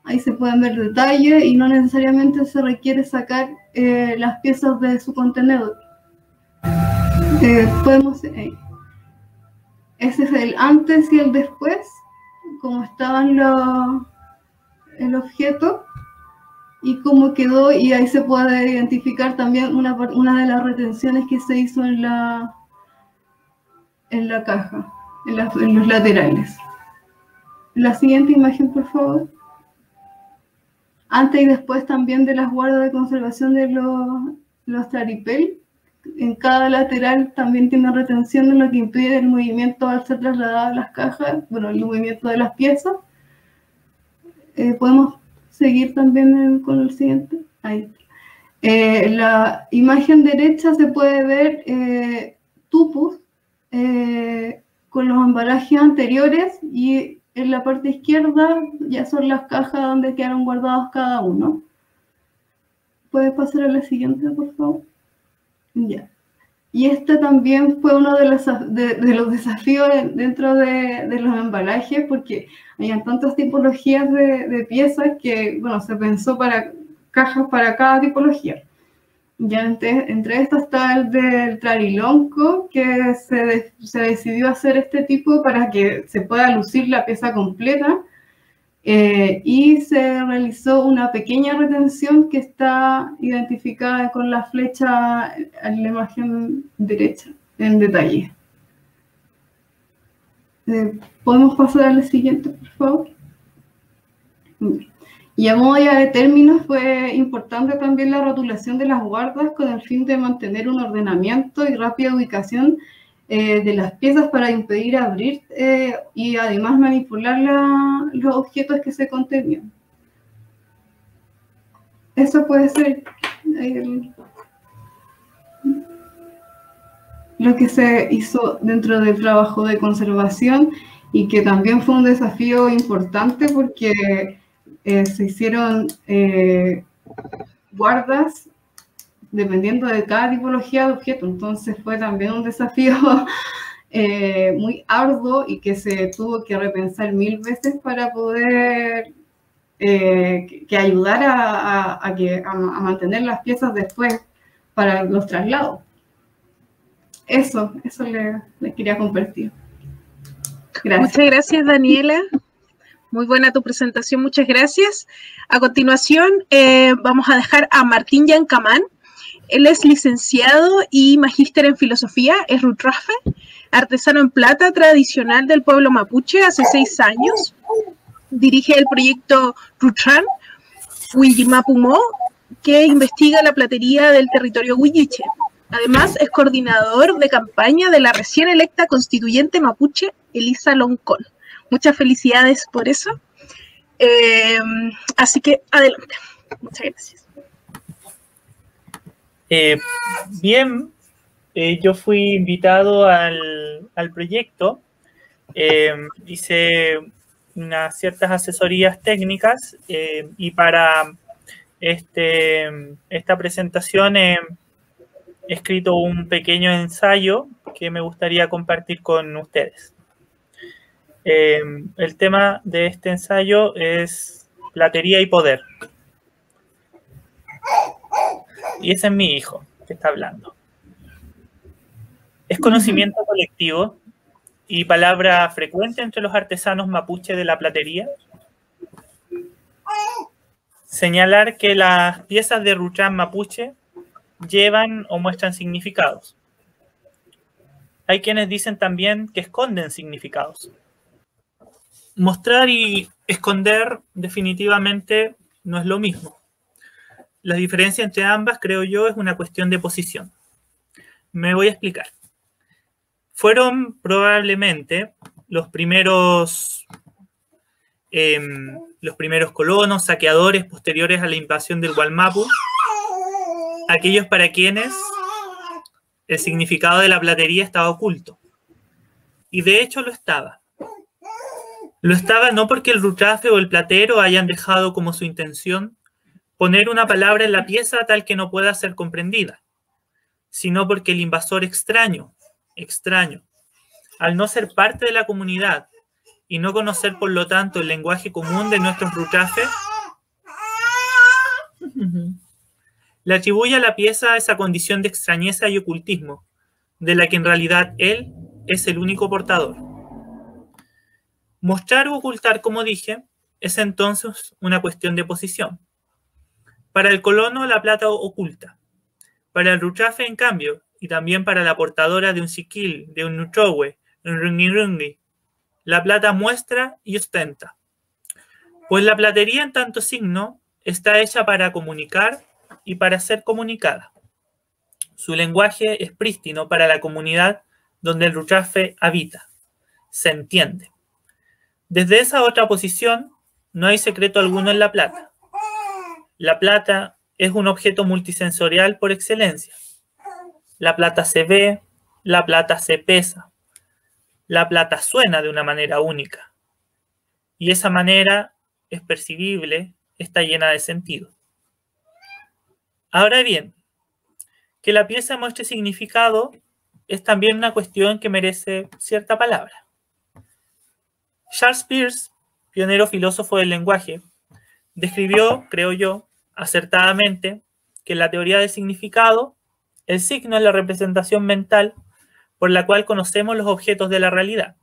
Ahí se pueden ver detalles y no necesariamente se requiere sacar las piezas de su contenedor. Ese es el antes y el después, cómo estaban el objeto y cómo quedó, y ahí se puede identificar también una de las retenciones que se hizo en la caja, en los laterales. La siguiente imagen, por favor. Antes y después también de las guardas de conservación de los Traripel. En cada lateral también tiene retención, lo que impide el movimiento al ser trasladadas las cajas, bueno, el movimiento de las piezas. Podemos seguir también con el siguiente. Ahí. La imagen derecha se puede ver tupus con los embalajes anteriores, y en la parte izquierda ya son las cajas donde quedaron guardados cada uno. ¿Puedes pasar a la siguiente, por favor? Ya. Y este también fue uno de los desafíos dentro de los embalajes, porque había tantas tipologías de piezas que, bueno, se pensó para cajas para cada tipología. Ya entre estas está el del trarilonco, que se decidió hacer este tipo para que se pueda lucir la pieza completa. Y se realizó una pequeña retención que está identificada con la flecha en la imagen derecha, en detalle. ¿Podemos pasar a la siguiente, por favor? Y a modo ya de términos, fue importante también la rotulación de las guardas con el fin de mantener un ordenamiento y rápida ubicación de las piezas para impedir abrir y además manipular los objetos que se contenían. Eso puede ser lo que se hizo dentro del trabajo de conservación, y que también fue un desafío importante porque se hicieron guardas dependiendo de cada tipología de objeto. Entonces fue también un desafío muy arduo y que se tuvo que repensar 1000 veces para poder que ayudara a mantener las piezas después para los traslados. Eso le quería compartir. Gracias. Muchas gracias, Daniela. Muy buena tu presentación, muchas gracias. A continuación, vamos a dejar a Martín Yancamán. Él es licenciado y magíster en filosofía, es Rutrafe, artesano en plata tradicional del pueblo mapuche hace 6 años. Dirige el proyecto Rutran Huillimapumó, que investiga la platería del territorio huilliche. Además, es coordinador de campaña de la recién electa constituyente mapuche, Elisa Loncón. Muchas felicidades por eso. Así que, adelante. Muchas gracias. Bien, yo fui invitado al proyecto. Hice unas ciertas asesorías técnicas y para esta presentación he escrito un pequeño ensayo que me gustaría compartir con ustedes. El tema de este ensayo es platería y poder. Y ese es mi hijo que está hablando. Es conocimiento colectivo y palabra frecuente entre los artesanos mapuche de la platería señalar que las piezas de Rutran mapuche llevan o muestran significados. Hay quienes dicen también que esconden significados. Mostrar y esconder definitivamente no es lo mismo. La diferencia entre ambas, creo yo, es una cuestión de posición. Me voy a explicar. Fueron probablemente los primeros colonos, saqueadores posteriores a la invasión del Wallmapu, aquellos para quienes el significado de la platería estaba oculto. Y de hecho lo estaba. Lo estaba no porque el rutrafe o el platero hayan dejado como su intención poner una palabra en la pieza tal que no pueda ser comprendida, sino porque el invasor extraño, al no ser parte de la comunidad y no conocer por lo tanto el lenguaje común de nuestros rutrafes, le atribuye a la pieza esa condición de extrañeza y ocultismo, de la que en realidad él es el único portador. Mostrar o ocultar, como dije, es entonces una cuestión de posición. Para el colono, la plata oculta. Para el rutrafe, en cambio, y también para la portadora de un siquil, de un nutrowe, un rungi, la plata muestra y ostenta. Pues la platería, en tanto signo, está hecha para comunicar y para ser comunicada. Su lenguaje es prístino para la comunidad donde el rutrafe habita. Se entiende. Desde esa otra posición, no hay secreto alguno en la plata. La plata es un objeto multisensorial por excelencia. La plata se ve, la plata se pesa, la plata suena de una manera única. Y esa manera es percibible, está llena de sentido. Ahora bien, que la pieza muestre significado es también una cuestión que merece cierta palabra. Charles Peirce, pionero filósofo del lenguaje, describió, creo yo, acertadamente, que en la teoría del significado, el signo es la representación mental por la cual conocemos los objetos de la realidad.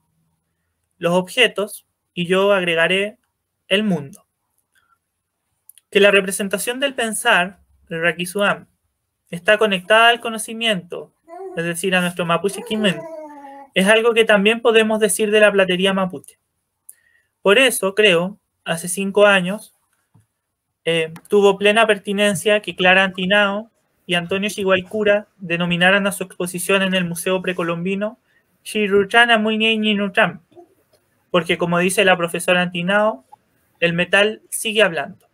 Los objetos, y yo agregaré el mundo. Que la representación del pensar, el Raquisuam, está conectada al conocimiento, es decir, a nuestro mapuche quimen, es algo que también podemos decir de la platería mapuche. Por eso, creo, hace 5 años, tuvo plena pertinencia que Clara Antinao y Antonio Chiguaycura denominaran a su exposición en el Museo Precolombino Chiruchana Muñeñinucham, porque como dice la profesora Antinao, el metal sigue hablando.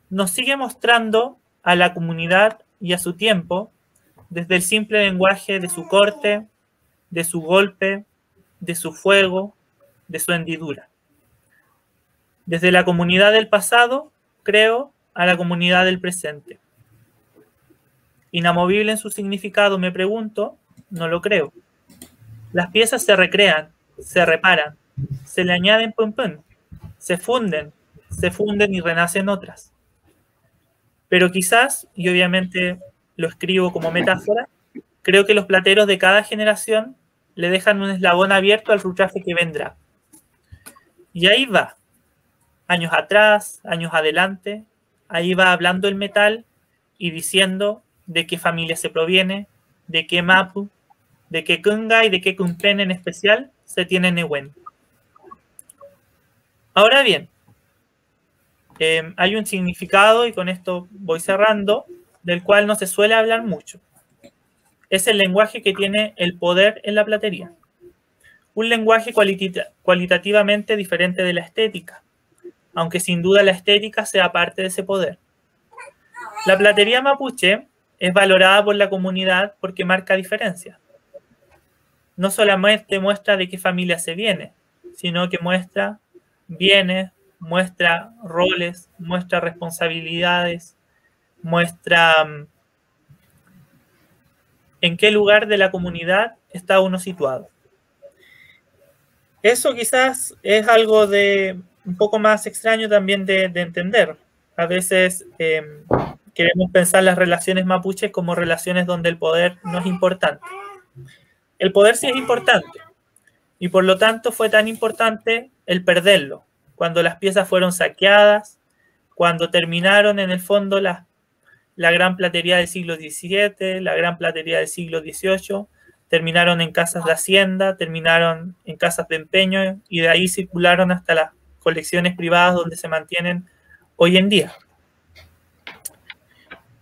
Nos sigue mostrando a la comunidad y a su tiempo desde el simple lenguaje de su corte, de su golpe, de su fuego, de su hendidura. Desde la comunidad del pasado, creo, a la comunidad del presente. Inamovible en su significado, me pregunto, no lo creo. Las piezas se recrean, se reparan, se le añaden pum pum, se funden y renacen otras. Pero quizás, y obviamente lo escribo como metáfora, creo que los plateros de cada generación le dejan un eslabón abierto al ruchafe que vendrá. Y ahí va, años atrás, años adelante, ahí va hablando el metal y diciendo de qué familia se proviene, de qué mapu, de qué kunga y de qué kumpen en especial se tiene Nehuen. Ahora bien, hay un significado, y con esto voy cerrando, del cual no se suele hablar mucho. Es el lenguaje que tiene el poder en la platería. Un lenguaje cualitativamente diferente de la estética, aunque sin duda la estética sea parte de ese poder. La platería mapuche es valorada por la comunidad porque marca diferencias. No solamente muestra de qué familia se viene, sino que muestra bienes, muestra roles, muestra responsabilidades, muestra en qué lugar de la comunidad está uno situado. Eso quizás es algo de un poco más extraño también de entender. A veces queremos pensar las relaciones mapuches como relaciones donde el poder no es importante. El poder sí es importante, y por lo tanto fue tan importante el perderlo, cuando las piezas fueron saqueadas, cuando terminaron en el fondo la gran platería del siglo XVII, la gran platería del siglo XVIII, terminaron en casas de hacienda, terminaron en casas de empeño, y de ahí circularon hasta las colecciones privadas donde se mantienen hoy en día.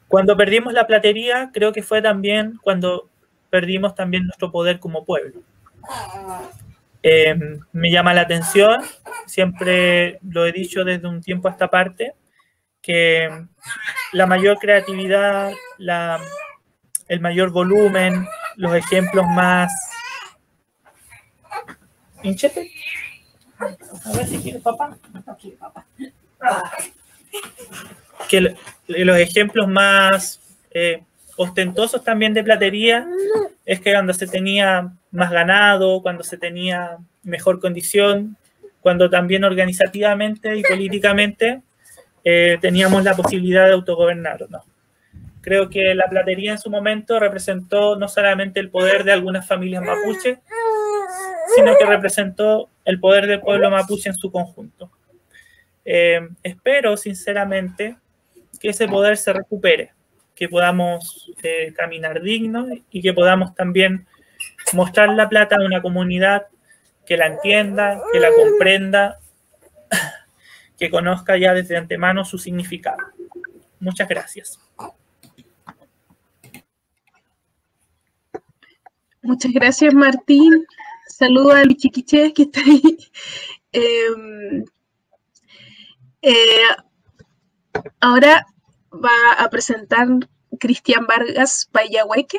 Cuando perdimos la platería, creo que fue también cuando perdimos también nuestro poder como pueblo. Me llama la atención, siempre lo he dicho desde un tiempo a esta parte, que la mayor creatividad, el mayor volumen, los ejemplos más... ¿Hinchete? A ver si quiere papá. No quiere papá. Que los ejemplos más ostentosos también de platería es que cuando se tenía más ganado, cuando se tenía mejor condición, cuando también organizativamente y políticamente teníamos la posibilidad de autogobernarnos. Creo que la platería en su momento representó no solamente el poder de algunas familias mapuche, sino que representó el poder del pueblo mapuche en su conjunto. Espero sinceramente que ese poder se recupere, que podamos caminar dignos y que podamos también mostrar la plata a una comunidad que la entienda, que la comprenda, que conozca ya desde antemano su significado. Muchas gracias. Muchas gracias, Martín. Saludos a Luis Chiquiche, que está ahí. Ahora va a presentar Cristian Vargas Payahueque.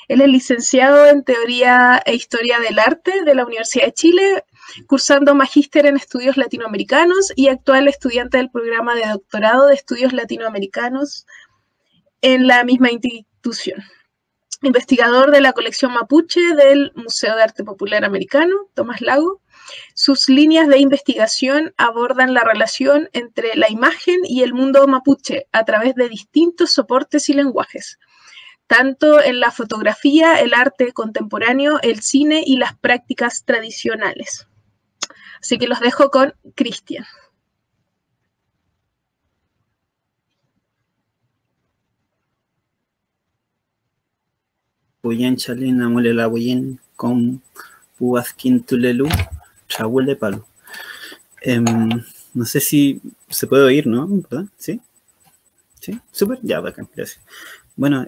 Él es licenciado en Teoría e Historia del Arte de la Universidad de Chile, cursando magíster en Estudios Latinoamericanos y actual estudiante del programa de doctorado de Estudios Latinoamericanos en la misma institución. Investigador de la colección mapuche del Museo de Arte Popular Americano, Tomás Lago. Sus líneas de investigación abordan la relación entre la imagen y el mundo mapuche a través de distintos soportes y lenguajes, tanto en la fotografía, el arte contemporáneo, el cine y las prácticas tradicionales. Así que los dejo con Cristian. Puyen chalina mole la huyen con puasquín tulelu chahuele palo. No sé si se puede oír, ¿no? ¿Verdad? ¿Sí? ¿Sí? Súper, ya, bacán, gracias. Bueno,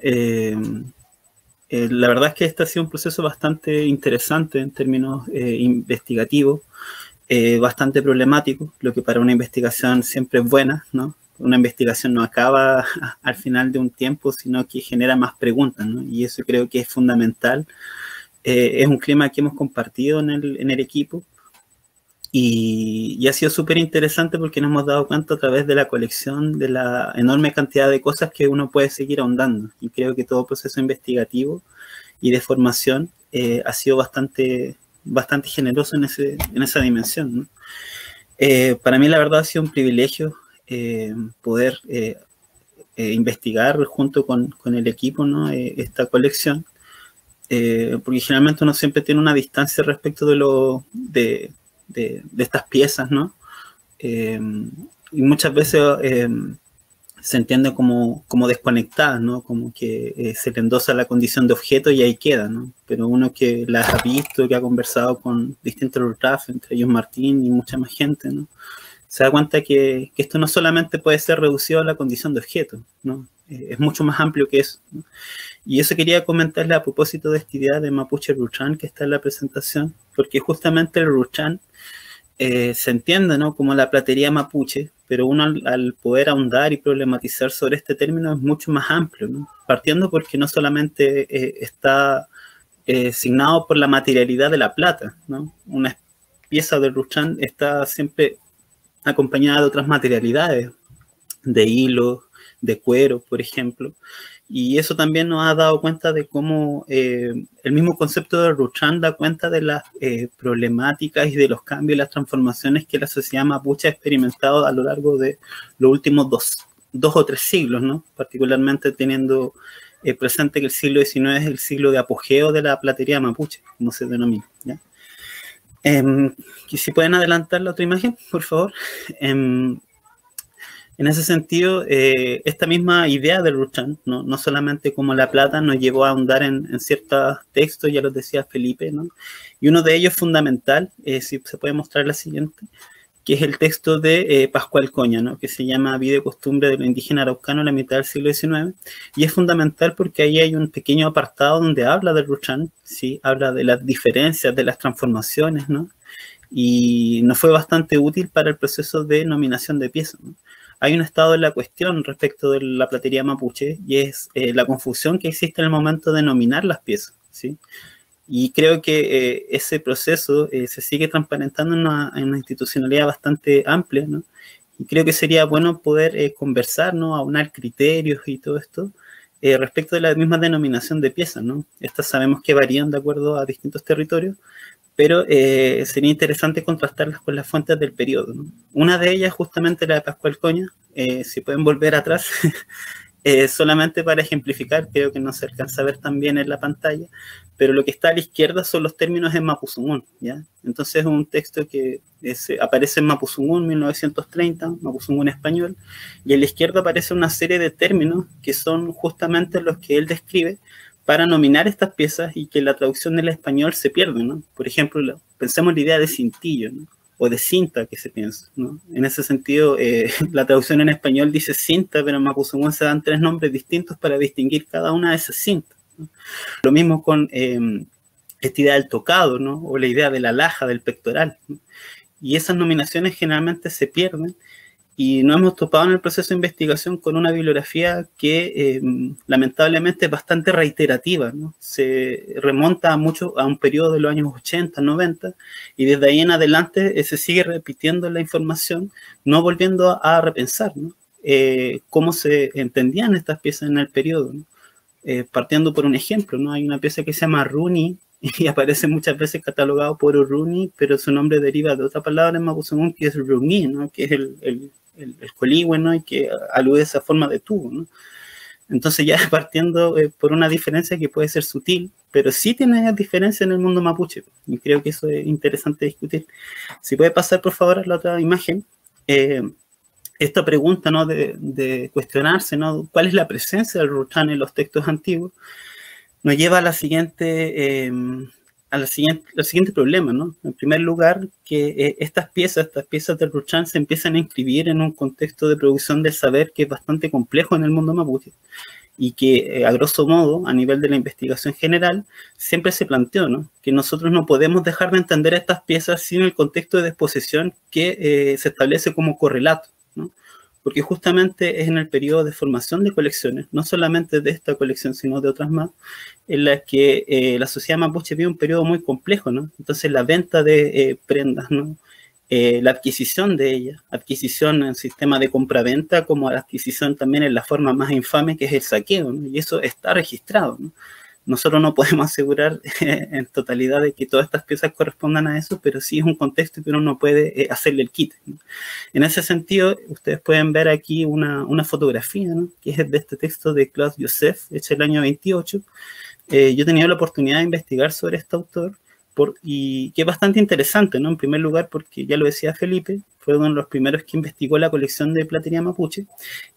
la verdad es que este ha sido un proceso bastante interesante en términos investigativos, bastante problemático, lo que para una investigación siempre es buena, ¿no? Una investigación no acaba al final de un tiempo, sino que genera más preguntas, ¿no? Y eso creo que es fundamental. Es un clima que hemos compartido en el equipo y ha sido súper interesante porque nos hemos dado cuenta a través de la colección de la enorme cantidad de cosas que uno puede seguir ahondando. Y creo que todo proceso investigativo y de formación ha sido bastante generoso en esa dimensión, ¿no? Para mí la verdad ha sido un privilegio poder investigar junto con el equipo, ¿no? Esta colección, porque generalmente uno siempre tiene una distancia respecto de estas piezas, ¿no? Y muchas veces se entiende como desconectadas, ¿no? Como que se le endosa la condición de objeto y ahí queda, ¿no? Pero uno que las ha visto, que ha conversado con distintos rutrafes, entre ellos Martín y mucha más gente, ¿no? Se da cuenta que esto no solamente puede ser reducido a la condición de objeto, ¿no? Es mucho más amplio que eso, ¿no? Y eso quería comentarle a propósito de esta idea de Mapuche Ruchan que está en la presentación, porque justamente el Ruchan se entiende, ¿no? Como la platería mapuche, pero uno al poder ahondar y problematizar sobre este término es mucho más amplio, ¿no? Partiendo porque no solamente está signado por la materialidad de la plata, ¿no? Una pieza de Ruchan está siempre acompañada de otras materialidades, de hilo, de cuero, por ejemplo, y eso también nos ha dado cuenta de cómo el mismo concepto de Ruchan da cuenta de las problemáticas y de los cambios y las transformaciones que la sociedad mapuche ha experimentado a lo largo de los últimos dos o tres siglos, ¿no? Particularmente teniendo presente que el siglo XIX es el siglo de apogeo de la platería mapuche, como se denomina, ¿ya? Si pueden adelantar la otra imagen, por favor. En ese sentido, esta misma idea del Ruchan, no solamente como la plata, nos llevó a ahondar en ciertos textos, ya los decía Felipe, ¿no? Y uno de ellos fundamental, si se puede mostrar la siguiente, que es el texto de Pascual Coña, ¿no? Que se llama Vida y Costumbre de lo Indígena Araucano en la mitad del siglo XIX, y es fundamental porque ahí hay un pequeño apartado donde habla del Ruchan, ¿sí? Habla de las diferencias, de las transformaciones, ¿no? Y nos fue bastante útil para el proceso de nominación de piezas, ¿no? Hay un estado de la cuestión respecto de la platería mapuche, y es la confusión que existe en el momento de nominar las piezas, ¿sí? Y creo que ese proceso se sigue transparentando en una institucionalidad bastante amplia, ¿no? Y creo que sería bueno poder conversar, ¿no? Aunar criterios y todo esto respecto de la misma denominación de piezas, ¿no? Estas sabemos que varían de acuerdo a distintos territorios, pero sería interesante contrastarlas con las fuentes del periodo, ¿no? Una de ellas justamente la de Pascual Coña, si pueden volver atrás, solamente para ejemplificar, creo que no se alcanza a ver tan bien en la pantalla, pero lo que está a la izquierda son los términos en Mapuzungún, ¿ya? Entonces es un texto que aparece en Mapuzungún 1930, Mapuzungún español, y a la izquierda aparece una serie de términos que son justamente los que él describe para nominar estas piezas y que la traducción del español se pierde, ¿no? Por ejemplo, pensemos en la idea de cintillo, ¿no? O de cinta que se piensa, ¿no? En ese sentido, la traducción en español dice cinta, pero en Mapuzungún se dan tres nombres distintos para distinguir cada una de esas cintas, ¿no? Lo mismo con esta idea del tocado, ¿no? O la idea de la laja, del pectoral, ¿no? Y esas nominaciones generalmente se pierden y nos hemos topado en el proceso de investigación con una bibliografía que lamentablemente es bastante reiterativa, ¿no? Se remonta a un periodo de los años 80, 90, y desde ahí en adelante se sigue repitiendo la información, no volviendo a repensar, ¿no? cómo se entendían estas piezas en el periodo, ¿no? Partiendo por un ejemplo, ¿no? Hay una pieza que se llama Runi y aparece muchas veces catalogado por Uruni, pero su nombre deriva de otra palabra en mapuzungún que es Runi, ¿no? Que es el coligüe, ¿no? Y que alude a esa forma de tubo, ¿no? Entonces ya partiendo por una diferencia que puede ser sutil, pero sí tiene diferencia en el mundo mapuche, y creo que eso es interesante discutir. Si puede pasar por favor a la otra imagen. Esta pregunta, ¿no? de cuestionarse, ¿no? ¿Cuál es la presencia del Ruchan en los textos antiguos? Nos lleva a al siguiente problema, ¿no? En primer lugar, que estas piezas del Ruchan se empiezan a inscribir en un contexto de producción del saber que es bastante complejo en el mundo mapuche y que, a grosso modo, a nivel de la investigación general, siempre se planteó, ¿no? Que nosotros no podemos dejar de entender estas piezas sin el contexto de disposición que se establece como correlato, ¿no? Porque justamente es en el periodo de formación de colecciones, no solamente de esta colección, sino de otras más, en las que la sociedad mapuche vive un periodo muy complejo, ¿no? Entonces la venta de prendas, ¿no? La adquisición de ellas, adquisición en sistema de compra-venta, como la adquisición también en la forma más infame que es el saqueo, ¿no? Y eso está registrado, ¿no? Nosotros no podemos asegurar en totalidad de que todas estas piezas correspondan a eso, pero sí es un contexto que uno no puede hacerle el quite, ¿no? En ese sentido, ustedes pueden ver aquí una fotografía, ¿no? Que es de este texto de Claude Joseph, hecho el año 28. Yo he tenido la oportunidad de investigar sobre este autor y que es bastante interesante, ¿no? En primer lugar, porque ya lo decía Felipe, fue uno de los primeros que investigó la colección de platería mapuche,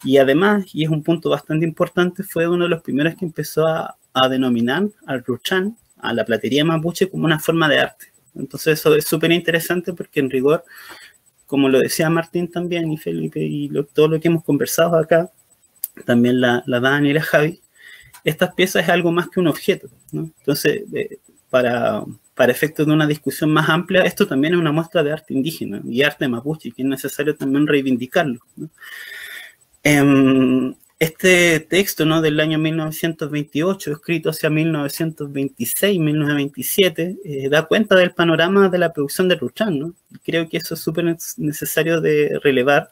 y además, y es un punto bastante importante, fue uno de los primeros que empezó a denominar al Ruchan, a la platería mapuche, como una forma de arte. Entonces eso es súper interesante porque en rigor, como lo decía Martín también y Felipe y todo lo que hemos conversado acá, también la Dani y la Javi, estas piezas es algo más que un objeto, ¿no? Entonces, para efectos de una discusión más amplia, esto también es una muestra de arte indígena y arte mapuche, que es necesario también reivindicarlo, ¿no? Este texto, ¿no? Del año 1928, escrito hacia 1926, 1927, da cuenta del panorama de la producción de Ruchan, ¿no? Y creo que eso es súper necesario de relevar,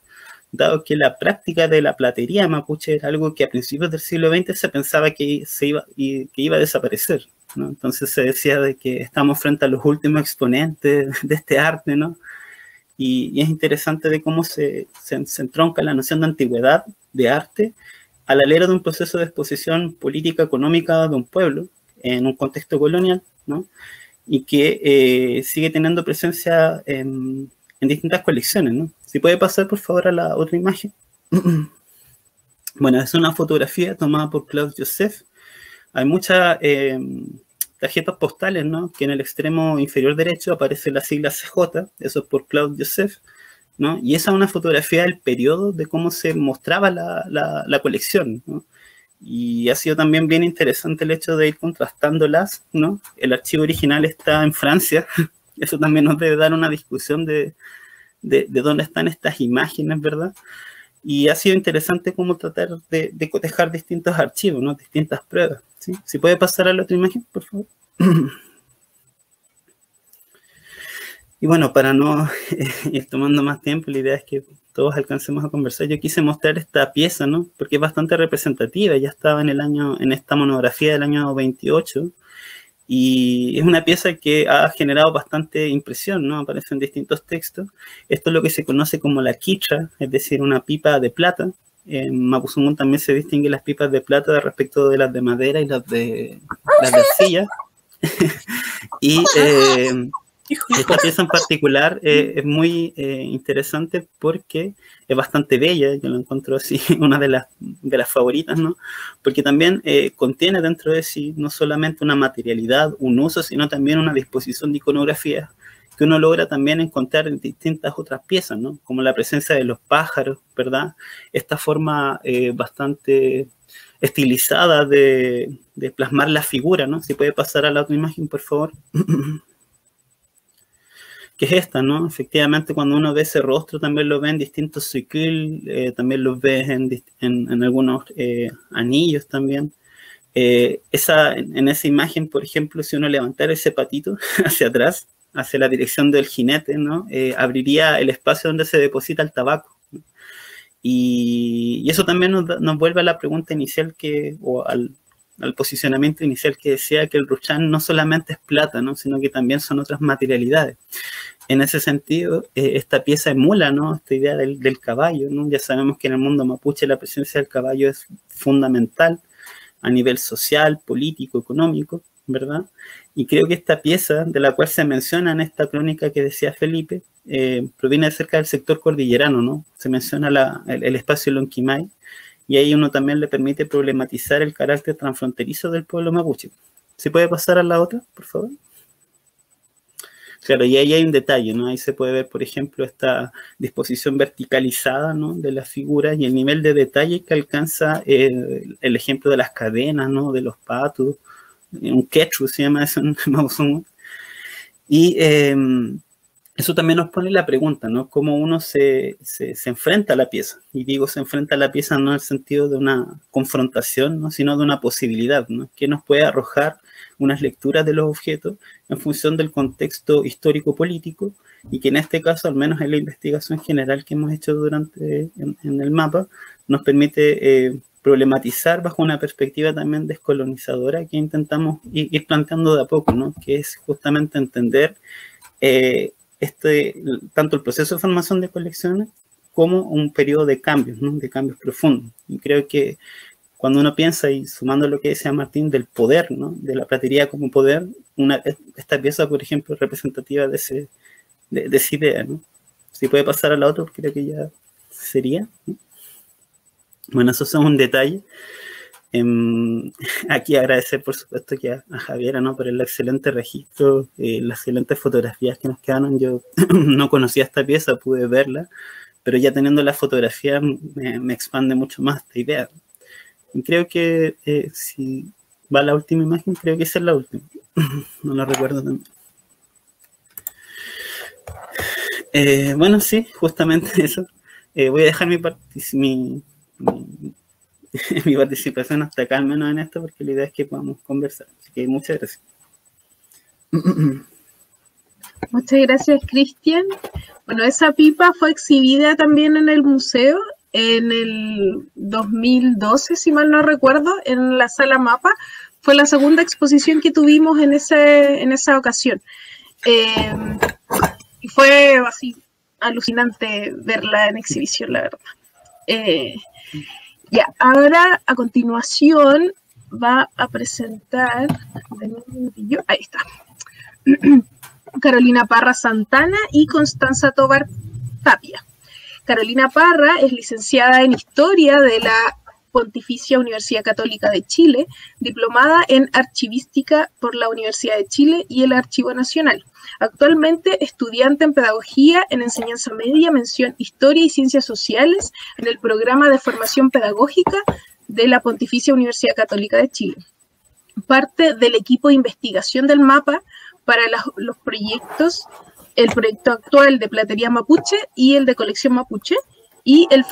dado que la práctica de la platería mapuche era algo que a principios del siglo XX se pensaba que iba a desaparecer, ¿no? Entonces se decía de que estamos frente a los últimos exponentes de este arte, ¿no? Y es interesante de cómo se entronca la noción de antigüedad, de arte, al alero de un proceso de exposición política económica de un pueblo en un contexto colonial, ¿no? Y que sigue teniendo presencia en distintas colecciones, ¿no? Si puede pasar por favor a la otra imagen. Bueno, es una fotografía tomada por Claude Joseph. Hay muchas tarjetas postales, ¿no? Que en el extremo inferior derecho aparece la sigla CJ, eso es por Claude Joseph, ¿no? Y esa es una fotografía del periodo de cómo se mostraba la colección, ¿no? Y ha sido también bien interesante el hecho de ir contrastándolas, ¿no? El archivo original está en Francia, eso también nos debe dar una discusión de dónde están estas imágenes, ¿verdad? Y ha sido interesante cómo tratar de cotejar distintos archivos, ¿no? Distintas pruebas, ¿sí? Si puede pasar a la otra imagen, por favor. Y bueno, para no ir tomando más tiempo, la idea es que todos alcancemos a conversar. Yo quise mostrar esta pieza, ¿no? Porque es bastante representativa, ya estaba en esta monografía del año 28, y es una pieza que ha generado bastante impresión, ¿no? Aparece en distintos textos. Esto es lo que se conoce como la quicha, es decir, una pipa de plata. En Mapuzungún también se distinguen las pipas de plata respecto de las de madera y las de arcilla. Y esta pieza en particular es muy interesante porque es bastante bella, yo la encuentro así, una de las favoritas, ¿no? Porque también contiene dentro de sí no solamente una materialidad, un uso, sino también una disposición de iconografía que uno logra también encontrar en distintas otras piezas, ¿no? Como la presencia de los pájaros, ¿verdad? Esta forma bastante estilizada de plasmar la figura, ¿no? Si puede pasar a la otra imagen, por favor. Que es esta, ¿no? Efectivamente, cuando uno ve ese rostro, también lo ve en distintos ciclos, también lo ves en algunos anillos también. En esa imagen, por ejemplo, si uno levantara ese patito hacia atrás, hacia la dirección del jinete, ¿no? Abriría el espacio donde se deposita el tabaco, ¿no? Y eso también nos vuelve a la pregunta inicial o al posicionamiento inicial que decía que el Ruchan no solamente es plata, ¿no? Sino que también son otras materialidades. En ese sentido, esta pieza emula, ¿no? Esta idea del caballo, ¿no? Ya sabemos que en el mundo mapuche la presencia del caballo es fundamental a nivel social, político, económico, ¿verdad? Y creo que esta pieza, de la cual se menciona en esta crónica que decía Felipe, proviene de cerca del sector cordillerano, ¿no? Se menciona el espacio Lonquimay, y ahí uno también le permite problematizar el carácter transfronterizo del pueblo mapuche. ¿Se puede pasar a la otra, por favor? Claro, y ahí hay un detalle, ¿no? Ahí se puede ver, por ejemplo, esta disposición verticalizada, ¿no? De las figuras y el nivel de detalle que alcanza el ejemplo de las cadenas, ¿no? De los patos, un quechua se llama eso en Mausum. Y eso también nos pone la pregunta, ¿no? Cómo uno se enfrenta a la pieza. Y digo, se enfrenta a la pieza no en el sentido de una confrontación, ¿no? Sino de una posibilidad, ¿no? Que nos puede arrojar unas lecturas de los objetos en función del contexto histórico-político, y que en este caso, al menos en la investigación general que hemos hecho en el mapa, nos permite problematizar bajo una perspectiva también descolonizadora que intentamos ir planteando de a poco, ¿no? Que es justamente entender tanto el proceso de formación de colecciones como un periodo de cambios, ¿no? De cambios profundos. Y creo que cuando uno piensa, y sumando lo que decía Martín, del poder, ¿no? De la platería como poder, esta pieza, por ejemplo, es representativa de esa idea, ¿no? Si puede pasar a la otra, creo que ya sería, ¿no? Bueno, eso es un detalle. Aquí agradecer, por supuesto, que a Javiera, ¿no? Por el excelente registro, las excelentes fotografías que nos quedaron. Yo no conocía esta pieza, pude verla, pero ya teniendo la fotografía me expande mucho más esta idea. Y creo que si va la última imagen, creo que esa es la última. No la recuerdo también. Bueno, sí, justamente eso. Voy a dejar mi participación hasta acá, al menos en esto, porque la idea es que podamos conversar. Así que muchas gracias. Muchas gracias, Cristian. Bueno, esa pipa fue exhibida también en el museo en el 2012, si mal no recuerdo, en la sala Mapa. Fue la segunda exposición que tuvimos en esa ocasión. Y fue así alucinante verla en exhibición, la verdad. Ya, ahora a continuación va a presentar, ahí está, Carolina Parra Santana y Constanza Tobar Tapia. Carolina Parra es licenciada en Historia de la Pontificia Universidad Católica de Chile, diplomada en Archivística por la Universidad de Chile y el Archivo Nacional. Actualmente estudiante en Pedagogía en Enseñanza Media, mención Historia y Ciencias Sociales en el programa de formación pedagógica de la Pontificia Universidad Católica de Chile. Parte del equipo de investigación del MAPA para los proyectos, el proyecto actual de Platería Mapuche y el de Colección Mapuche, y del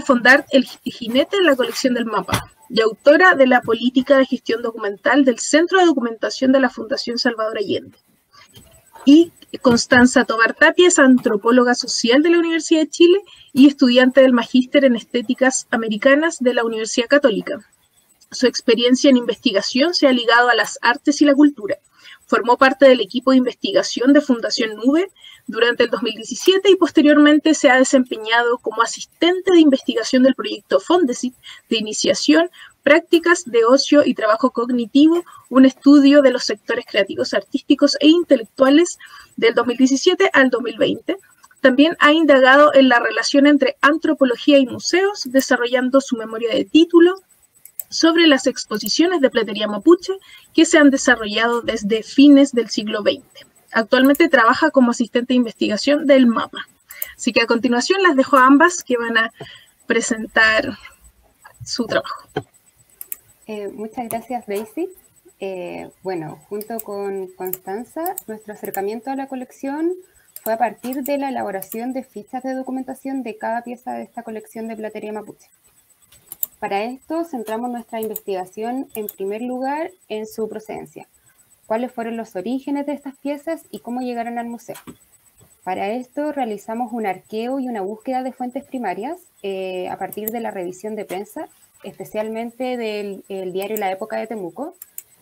Fondart El Jinete en la colección del MAPA, y autora de la Política de Gestión Documental del Centro de Documentación de la Fundación Salvador Allende. Y Constanza Tobar Tapia es antropóloga social de la Universidad de Chile y estudiante del Magíster en Estéticas Americanas de la Universidad Católica. Su experiencia en investigación se ha ligado a las artes y la cultura. Formó parte del equipo de investigación de Fundación Nube durante el 2017 y posteriormente se ha desempeñado como asistente de investigación del proyecto Fondesit de iniciación, prácticas de ocio y trabajo cognitivo, un estudio de los sectores creativos, artísticos e intelectuales del 2017 al 2020. También ha indagado en la relación entre antropología y museos, desarrollando su memoria de título sobre las exposiciones de Platería Mapuche que se han desarrollado desde fines del siglo XX. Actualmente trabaja como asistente de investigación del MAPA. Así que a continuación las dejo a ambas que van a presentar su trabajo. Muchas gracias, Daisy. Bueno, junto con Constanza, nuestro acercamiento a la colección fue a partir de la elaboración de fichas de documentación de cada pieza de esta colección de Platería Mapuche. Para esto centramos nuestra investigación en primer lugar en su procedencia, cuáles fueron los orígenes de estas piezas y cómo llegaron al museo. Para esto realizamos un arqueo y una búsqueda de fuentes primarias, a partir de la revisión de prensa, especialmente del diario La Época de Temuco,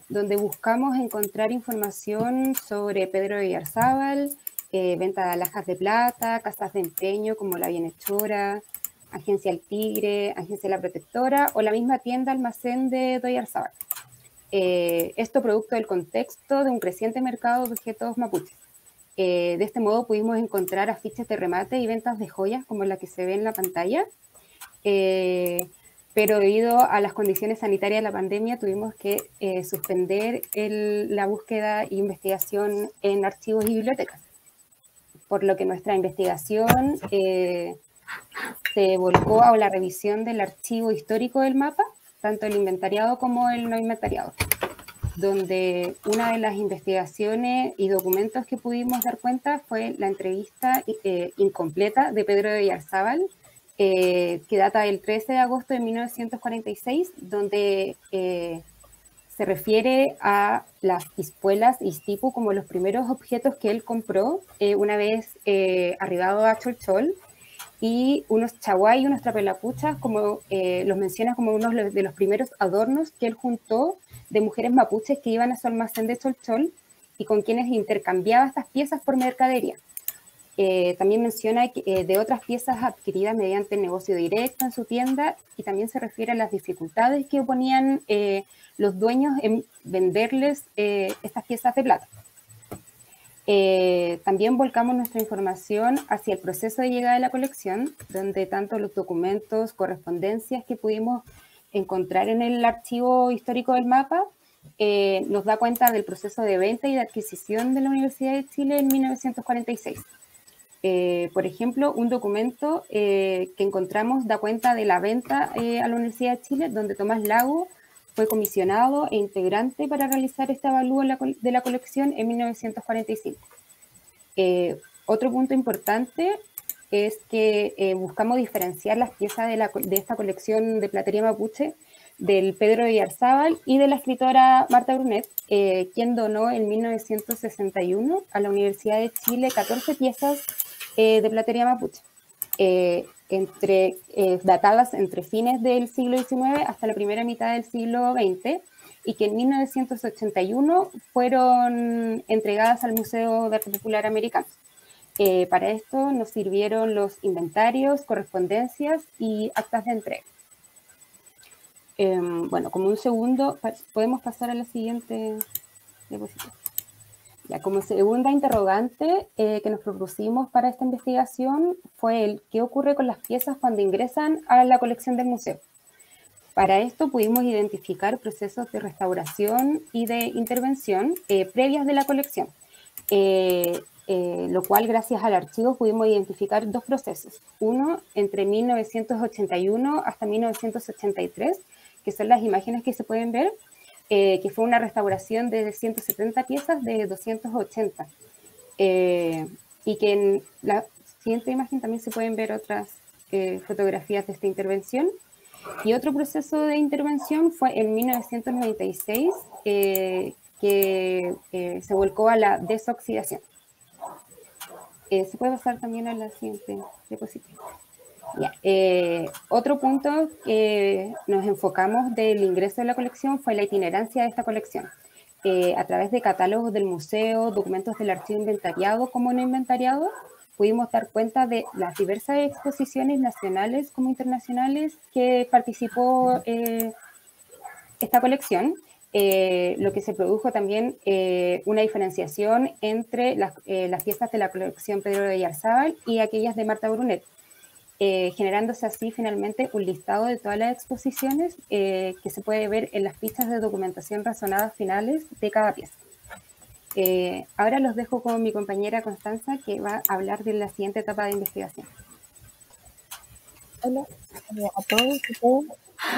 donde buscamos encontrar información sobre Pedro de Oyarzábal, venta de alhajas de plata, casas de empeño como La Bienhechora, Agencia El Tigre, Agencia La Protectora o la misma tienda almacén de Oyarzábal. Esto producto del contexto de un creciente mercado de objetos mapuches. De este modo pudimos encontrar afiches de remate y ventas de joyas como la que se ve en la pantalla, pero debido a las condiciones sanitarias de la pandemia tuvimos que suspender la búsqueda e investigación en archivos y bibliotecas, por lo que nuestra investigación se volcó a la revisión del archivo histórico del mapa, tanto el inventariado como el no inventariado, donde una de las investigaciones y documentos que pudimos dar cuenta fue la entrevista incompleta de Pedro de Oyarzábal, que data del 13 de agosto de 1946, donde se refiere a las pispuelas y istipu como los primeros objetos que él compró una vez arribado a Cholchol, y unos chaguay y unos trapelapuchas, como los menciona como uno de los primeros adornos que él juntó de mujeres mapuches que iban a su almacén de Cholchol y con quienes intercambiaba estas piezas por mercadería. También menciona de otras piezas adquiridas mediante el negocio directo en su tienda, y también se refiere a las dificultades que oponían los dueños en venderles estas piezas de plata. También volcamos nuestra información hacia el proceso de llegada de la colección, donde tanto los documentos, correspondencias que pudimos encontrar en el archivo histórico del mapa nos da cuenta del proceso de venta y de adquisición de la Universidad de Chile en 1946. Por ejemplo, un documento que encontramos da cuenta de la venta a la Universidad de Chile, donde Tomás Lago fue comisionado e integrante para realizar este avalúo de la colección en 1945. Otro punto importante es que buscamos diferenciar las piezas de esta colección de platería mapuche del Pedro de Oyarzábal y de la escritora Marta Brunet, quien donó en 1961 a la Universidad de Chile 14 piezas de platería mapuche, datadas entre fines del siglo XIX hasta la primera mitad del siglo XX, y que en 1981 fueron entregadas al Museo de Arte Popular Americano. Para esto nos sirvieron los inventarios, correspondencias y actas de entrega. Bueno, como un segundo, podemos pasar a la siguiente diapositiva. Ya, como segunda interrogante que nos propusimos para esta investigación fue el qué ocurre con las piezas cuando ingresan a la colección del museo. Para esto pudimos identificar procesos de restauración y de intervención previas de la colección, lo cual gracias al archivo pudimos identificar dos procesos. Uno entre 1981 hasta 1983, que son las imágenes que se pueden ver, que fue una restauración de 170 piezas de 280. Y que en la siguiente imagen también se pueden ver otras fotografías de esta intervención. Y otro proceso de intervención fue en 1996, que se volcó a la desoxidación. Se puede pasar también a la siguiente diapositiva. Ya. Otro punto que nos enfocamos del ingreso de la colección fue la itinerancia de esta colección. A través de catálogos del museo, documentos del archivo inventariado como no inventariado, pudimos dar cuenta de las diversas exposiciones nacionales como internacionales que participó esta colección, lo que se produjo también una diferenciación entre las piezas de la colección Pedro de Oyarzábal y aquellas de Marta Brunet, generándose así finalmente un listado de todas las exposiciones que se puede ver en las fichas de documentación razonadas finales de cada pieza. Ahora los dejo con mi compañera Constanza, que va a hablar de la siguiente etapa de investigación. Hola a todos y todas.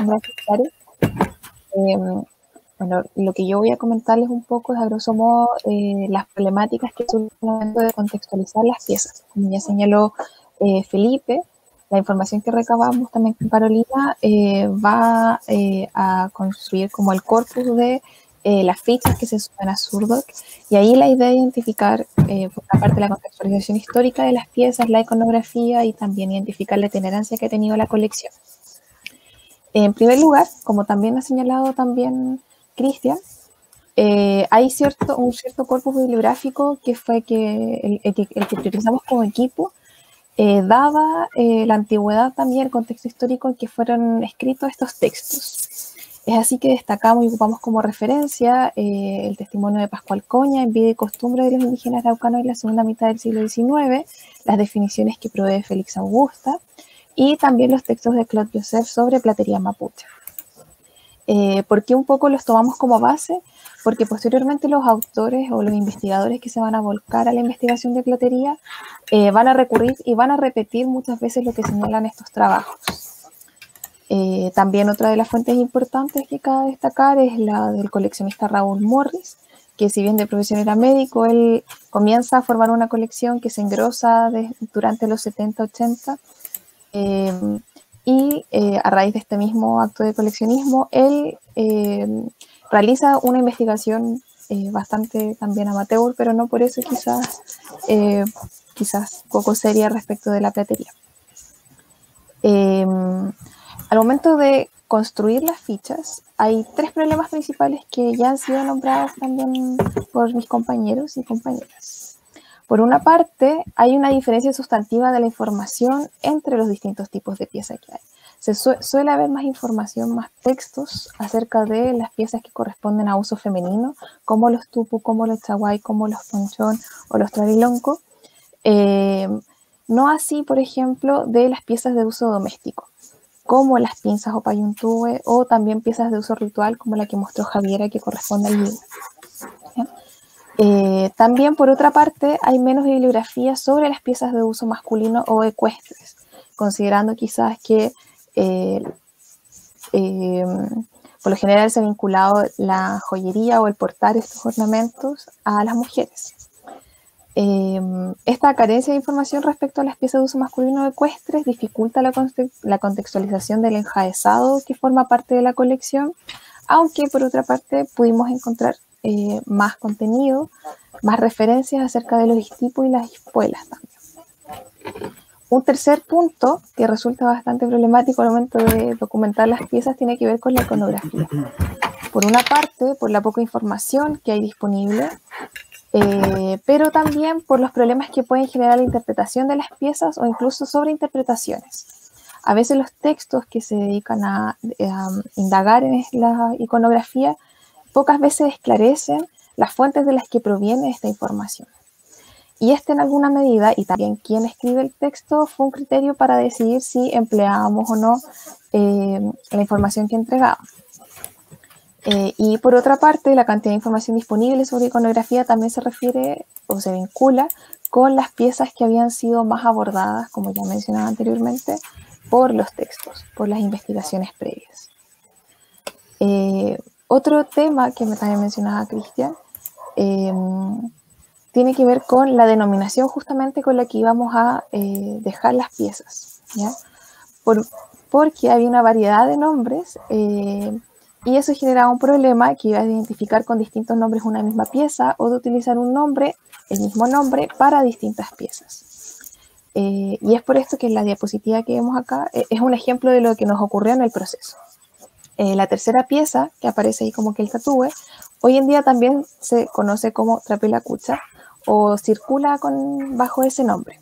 Gracias, Karen. Bueno, lo que yo voy a comentarles un poco es a grosso modo las problemáticas que surgen al momento de contextualizar las piezas. Como ya señaló Felipe, la información que recabamos también con Carolina va a construir como el corpus de las fichas que se suben a Surdoc, y ahí la idea es identificar, por una parte, la contextualización histórica de las piezas, la iconografía, y también identificar la itinerancia que ha tenido la colección. En primer lugar, como también ha señalado también Cristian, hay un cierto corpus bibliográfico que fue el que priorizamos como equipo, dada la antigüedad también, el contexto histórico en que fueron escritos estos textos. Es así que destacamos y ocupamos como referencia el testimonio de Pascual Coña en Vida y Costumbre de los Indígenas Araucanos en la segunda mitad del siglo XIX, las definiciones que provee Félix Augusta, y también los textos de Claude Joseph sobre platería mapuche. ¿Por qué un poco los tomamos como base? Porque posteriormente los autores o los investigadores que se van a volcar a la investigación de platería van a recurrir y van a repetir muchas veces lo que señalan estos trabajos. También otra de las fuentes importantes que cabe destacar es la del coleccionista Raúl Morris, que si bien de profesión era médico, él comienza a formar una colección que se engrosa durante los 70-80, y a raíz de este mismo acto de coleccionismo, él realiza una investigación bastante también amateur, pero no por eso quizás poco seria respecto de la platería. Al momento de construir las fichas, hay tres problemas principales que ya han sido nombrados también por mis compañeros y compañeras. Por una parte, hay una diferencia sustantiva de la información entre los distintos tipos de piezas que hay. Suele haber más información, más textos acerca de las piezas que corresponden a uso femenino, como los tupu, como los chaguay, como los ponchón o los trarilonco. No así, por ejemplo, de las piezas de uso doméstico, como las pinzas o payuntúe, o también piezas de uso ritual, como la que mostró Javiera, que corresponde al hilo. También, por otra parte, hay menos bibliografía sobre las piezas de uso masculino o ecuestres, considerando quizás que por lo general se ha vinculado la joyería o el portar estos ornamentos a las mujeres. Esta carencia de información respecto a las piezas de uso masculino o ecuestres dificulta la contextualización del enjaezado que forma parte de la colección, aunque por otra parte pudimos encontrar más contenido, más referencias acerca de los tipos y las espuelas también. Un tercer punto que resulta bastante problemático al momento de documentar las piezas tiene que ver con la iconografía. Por una parte, por la poca información que hay disponible, pero también por los problemas que pueden generar la interpretación de las piezas o incluso sobreinterpretaciones. A veces los textos que se dedican a indagar en la iconografía pocas veces esclarecen las fuentes de las que proviene esta información. Y en alguna medida, y también quien escribe el texto, fue un criterio para decidir si empleábamos o no la información que entregábamos. Y por otra parte, la cantidad de información disponible sobre iconografía también se refiere o se vincula con las piezas que habían sido más abordadas, como ya mencionaba anteriormente, por los textos, por las investigaciones previas. Otro tema que también mencionaba Cristian tiene que ver con la denominación justamente con la que íbamos a dejar las piezas, ¿ya? Porque había una variedad de nombres y eso generaba un problema que iba a identificar con distintos nombres una misma pieza o de utilizar un nombre, el mismo nombre, para distintas piezas. Y es por esto que la diapositiva que vemos acá es un ejemplo de lo que nos ocurrió en el proceso. La tercera pieza, que aparece ahí como que el tatúe, hoy en día también se conoce como trapelacucha o circula bajo ese nombre.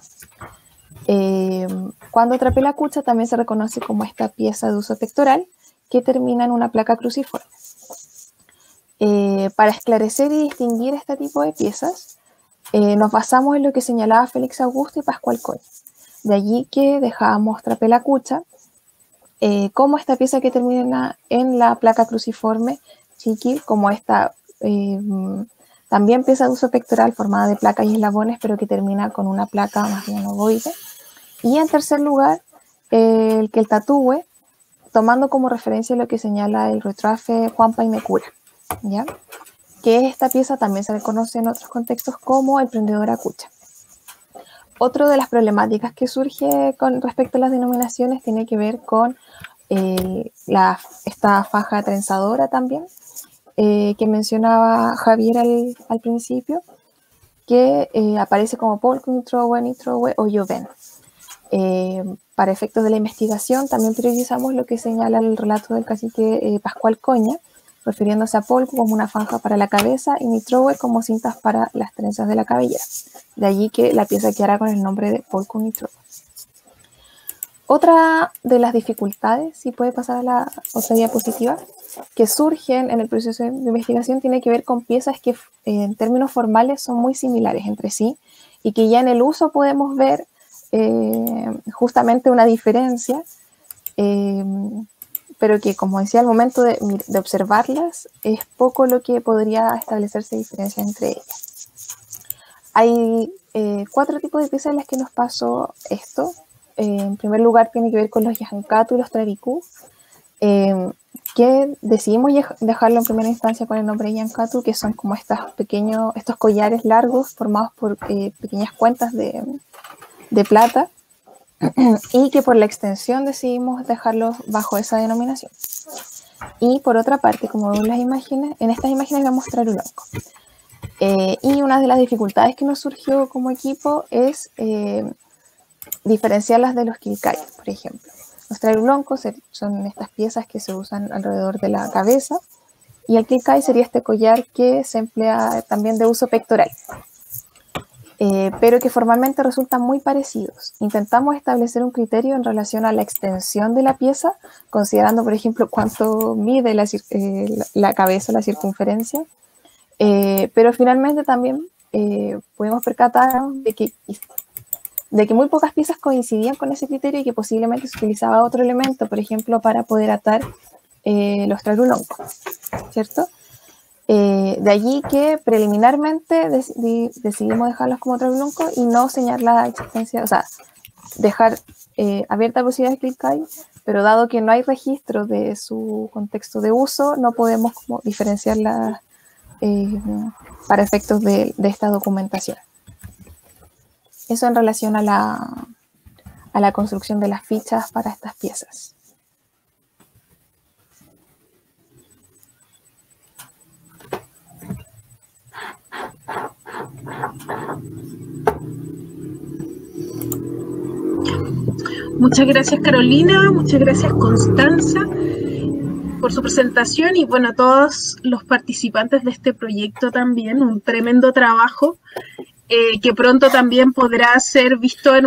Cuando trapelacucha también se reconoce como esta pieza de uso pectoral que termina en una placa cruciforme. Para esclarecer y distinguir este tipo de piezas, nos basamos en lo que señalaba Félix Augusto y Pascual Coña. De allí que dejábamos trapelacucha como esta pieza que termina en la placa cruciforme, chiquil, como esta también pieza de uso pectoral formada de placas y eslabones, pero que termina con una placa más bien ovoide. Y en tercer lugar, el tatúe, tomando como referencia lo que señala el retrafe Juan Paimecura, ¿ya? Que esta pieza también se reconoce en otros contextos como el prendedor acucha. Otra de las problemáticas que surge con respecto a las denominaciones tiene que ver con esta faja trenzadora también, que mencionaba Javier al principio, que aparece como Polku, Nitrowe o Joven. Para efectos de la investigación, también priorizamos lo que señala el relato del cacique Pascual Coña, refiriéndose a Polku como una franja para la cabeza y Nitrowe como cintas para las trenzas de la cabellera. De allí que la pieza quedará con el nombre de Polku Nitrowe. Otra de las dificultades, si puede pasar a la otra diapositiva, que surgen en el proceso de investigación tiene que ver con piezas que en términos formales son muy similares entre sí y que ya en el uso podemos ver justamente una diferencia, pero que, como decía, al momento de observarlas es poco lo que podría establecerse diferencia entre ellas. Hay 4 tipos de piezas en las que nos pasó esto. En primer lugar tiene que ver con los Yankatu y los Traricú, que decidimos dejarlo en primera instancia con el nombre de Yankatu, que son como estos collares largos formados por pequeñas cuentas de plata, y que por la extensión decidimos dejarlos bajo esa denominación. Y por otra parte, como ven las imágenes, en estas imágenes vemos Trarulonco. Y una de las dificultades que nos surgió como equipo es diferenciarlas de los Quilcay, por ejemplo. Los Traruloncos son estas piezas que se usan alrededor de la cabeza, y el Quilcay sería este collar que se emplea también de uso pectoral, pero que formalmente resultan muy parecidos. Intentamos establecer un criterio en relación a la extensión de la pieza, considerando, por ejemplo, cuánto mide la cabeza, la circunferencia, pero finalmente también pudimos percatar de que muy pocas piezas coincidían con ese criterio y que posiblemente se utilizaba otro elemento, por ejemplo, para poder atar los traruloncos, ¿cierto? De allí que preliminarmente decidimos dejarlos como traruloncos y no señalar la existencia, o sea, dejar abierta la posibilidad de Quilcay, pero dado que no hay registro de su contexto de uso, no podemos como diferenciarla para efectos de esta documentación. Eso en relación a la construcción de las fichas para estas piezas. Muchas gracias, Carolina, muchas gracias, Constanza, por su presentación, y bueno, a todos los participantes de este proyecto también, un tremendo trabajo que pronto también podrá ser visto en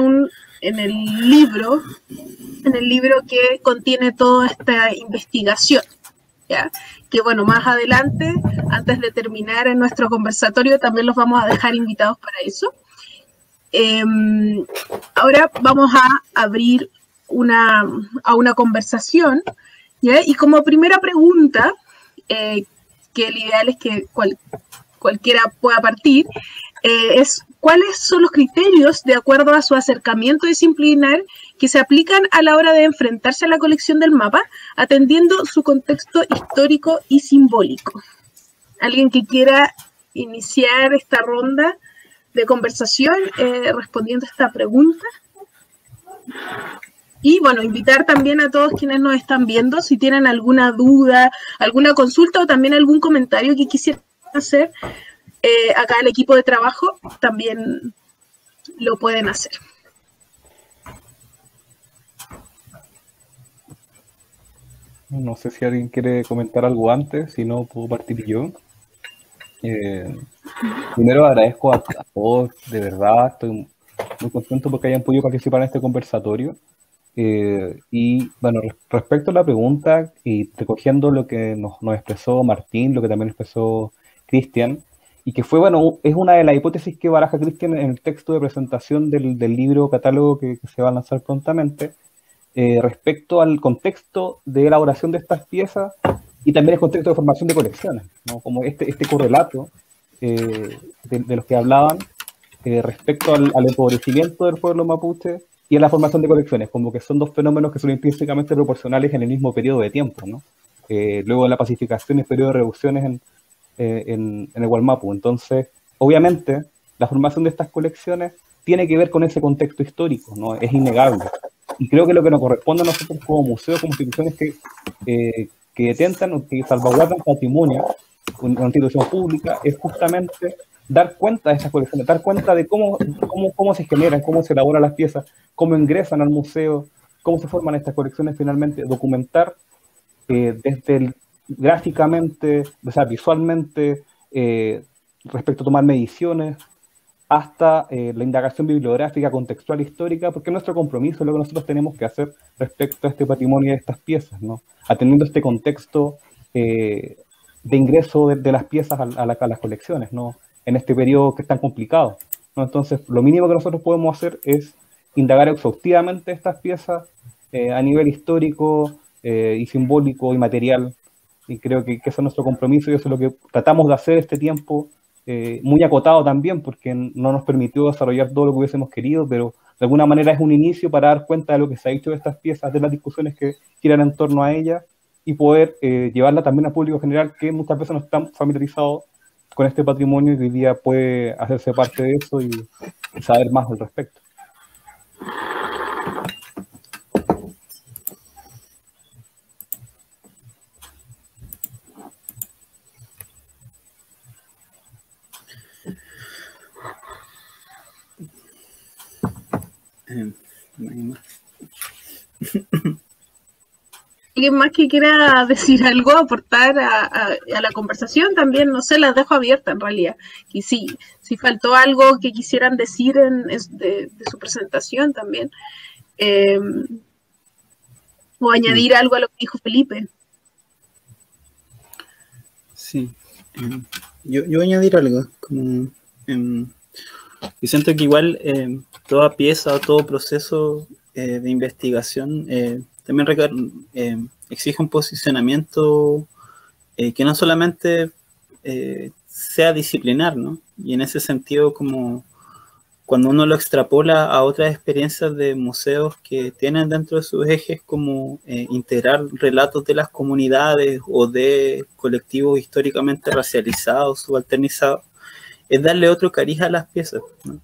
el libro que contiene toda esta investigación, ¿ya? Que bueno, más adelante, antes de terminar en nuestro conversatorio, también los vamos a dejar invitados para eso. Ahora vamos a abrir a una conversación, ¿ya? Y como primera pregunta, que el ideal es que cualquiera pueda partir, es cuáles son los criterios de acuerdo a su acercamiento disciplinar que se aplican a la hora de enfrentarse a la colección del mapa, atendiendo su contexto histórico y simbólico. ¿Alguien que quiera iniciar esta ronda de conversación respondiendo a esta pregunta? Y bueno, invitar también a todos quienes nos están viendo, si tienen alguna duda, alguna consulta o también algún comentario que quisieran hacer, acá el equipo de trabajo también lo pueden hacer. No sé si alguien quiere comentar algo antes, si no puedo partir yo. Primero agradezco a todos, de verdad, estoy muy contento porque hayan podido participar en este conversatorio. Y bueno, respecto a la pregunta y recogiendo lo que nos expresó Martín, lo que también expresó Cristian, y que fue, bueno, es una de las hipótesis que baraja Cristian en el texto de presentación del libro catálogo que se va a lanzar prontamente, respecto al contexto de elaboración de estas piezas y también el contexto de formación de colecciones, ¿no? Como este correlato de los que hablaban respecto al empobrecimiento del pueblo mapuche y a la formación de colecciones, como que son dos fenómenos que son intrínsecamente proporcionales en el mismo periodo de tiempo, ¿no? Luego de la pacificación y el periodo de reducciones en el Gualmapu. Entonces, obviamente, la formación de estas colecciones tiene que ver con ese contexto histórico, ¿no? Es innegable. Y creo que lo que nos corresponde a nosotros como museo, como instituciones que detentan o que salvaguardan patrimonio, una institución pública, es justamente dar cuenta de estas colecciones, dar cuenta de cómo se generan, cómo se elaboran las piezas, cómo ingresan al museo, cómo se forman estas colecciones finalmente, documentar gráficamente, o sea, visualmente, respecto a tomar mediciones, hasta la indagación bibliográfica, contextual, histórica, porque es nuestro compromiso, es lo que nosotros tenemos que hacer respecto a este patrimonio de estas piezas, ¿no? Atendiendo este contexto de ingreso de las piezas a las colecciones, ¿no? En este periodo que es tan complicado, ¿no? Entonces, lo mínimo que nosotros podemos hacer es indagar exhaustivamente estas piezas a nivel histórico y simbólico y material, y creo que ese es nuestro compromiso, y eso es lo que tratamos de hacer este tiempo, muy acotado también, porque no nos permitió desarrollar todo lo que hubiésemos querido, pero de alguna manera es un inicio para dar cuenta de lo que se ha hecho de estas piezas, de las discusiones que giran en torno a ellas, y poder llevarla también al público general, que muchas veces no están familiarizados con este patrimonio y que hoy día puede hacerse parte de eso y saber más al respecto. ¿Alguien más que quiera decir algo, aportar a la conversación? También, no sé, las dejo abiertas en realidad. Y si faltó algo que quisieran decir de su presentación también. O añadir algo a lo que dijo Felipe. Sí, yo voy a añadir algo. Como, yo siento que igual toda pieza o todo proceso de investigación también exige un posicionamiento que no solamente sea disciplinar, ¿no? Y en ese sentido, como cuando uno lo extrapola a otras experiencias de museos que tienen dentro de sus ejes, como integrar relatos de las comunidades o de colectivos históricamente racializados, subalternizados, es darle otro cariz a las piezas, ¿no?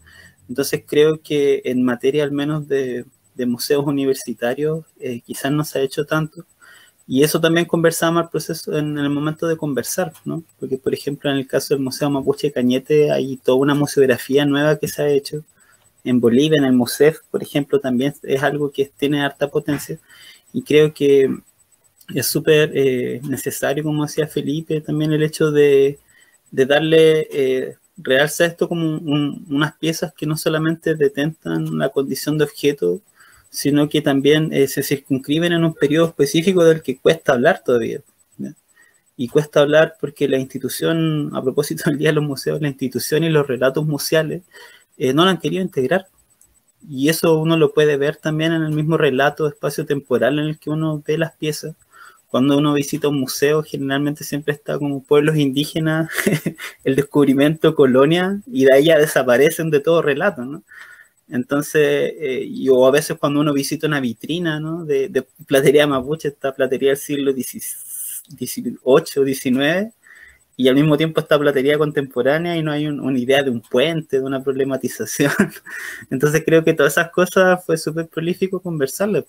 Entonces creo que en materia al menos de museos universitarios quizás no se ha hecho tanto, y eso también conversábamos al proceso en el momento de conversar, ¿no? Porque por ejemplo en el caso del Museo Mapuche Cañete hay toda una museografía nueva que se ha hecho. En Bolivia, en el MUSEF, por ejemplo, también es algo que tiene harta potencia, y creo que es súper necesario, como decía Felipe, también el hecho de darle realza esto como unas piezas que no solamente detentan la condición de objeto, sino que también se circunscriben en un periodo específico del que cuesta hablar todavía, ¿no? Y cuesta hablar porque la institución, a propósito del Día de los Museos, la institución y los relatos museales no lo han querido integrar. Y eso uno lo puede ver también en el mismo relato espacio-temporal en el que uno ve las piezas. Cuando uno visita un museo, generalmente siempre está como pueblos indígenas, el descubrimiento, colonia, y de ahí ya desaparecen de todo relato, ¿no? Entonces, o a veces cuando uno visita una vitrina, ¿no? de platería mapuche, esta platería del siglo XVIII, XIX, y al mismo tiempo esta platería contemporánea, y no hay una idea de un puente, de una problematización. Entonces creo que todas esas cosas fue súper prolífico conversarlas.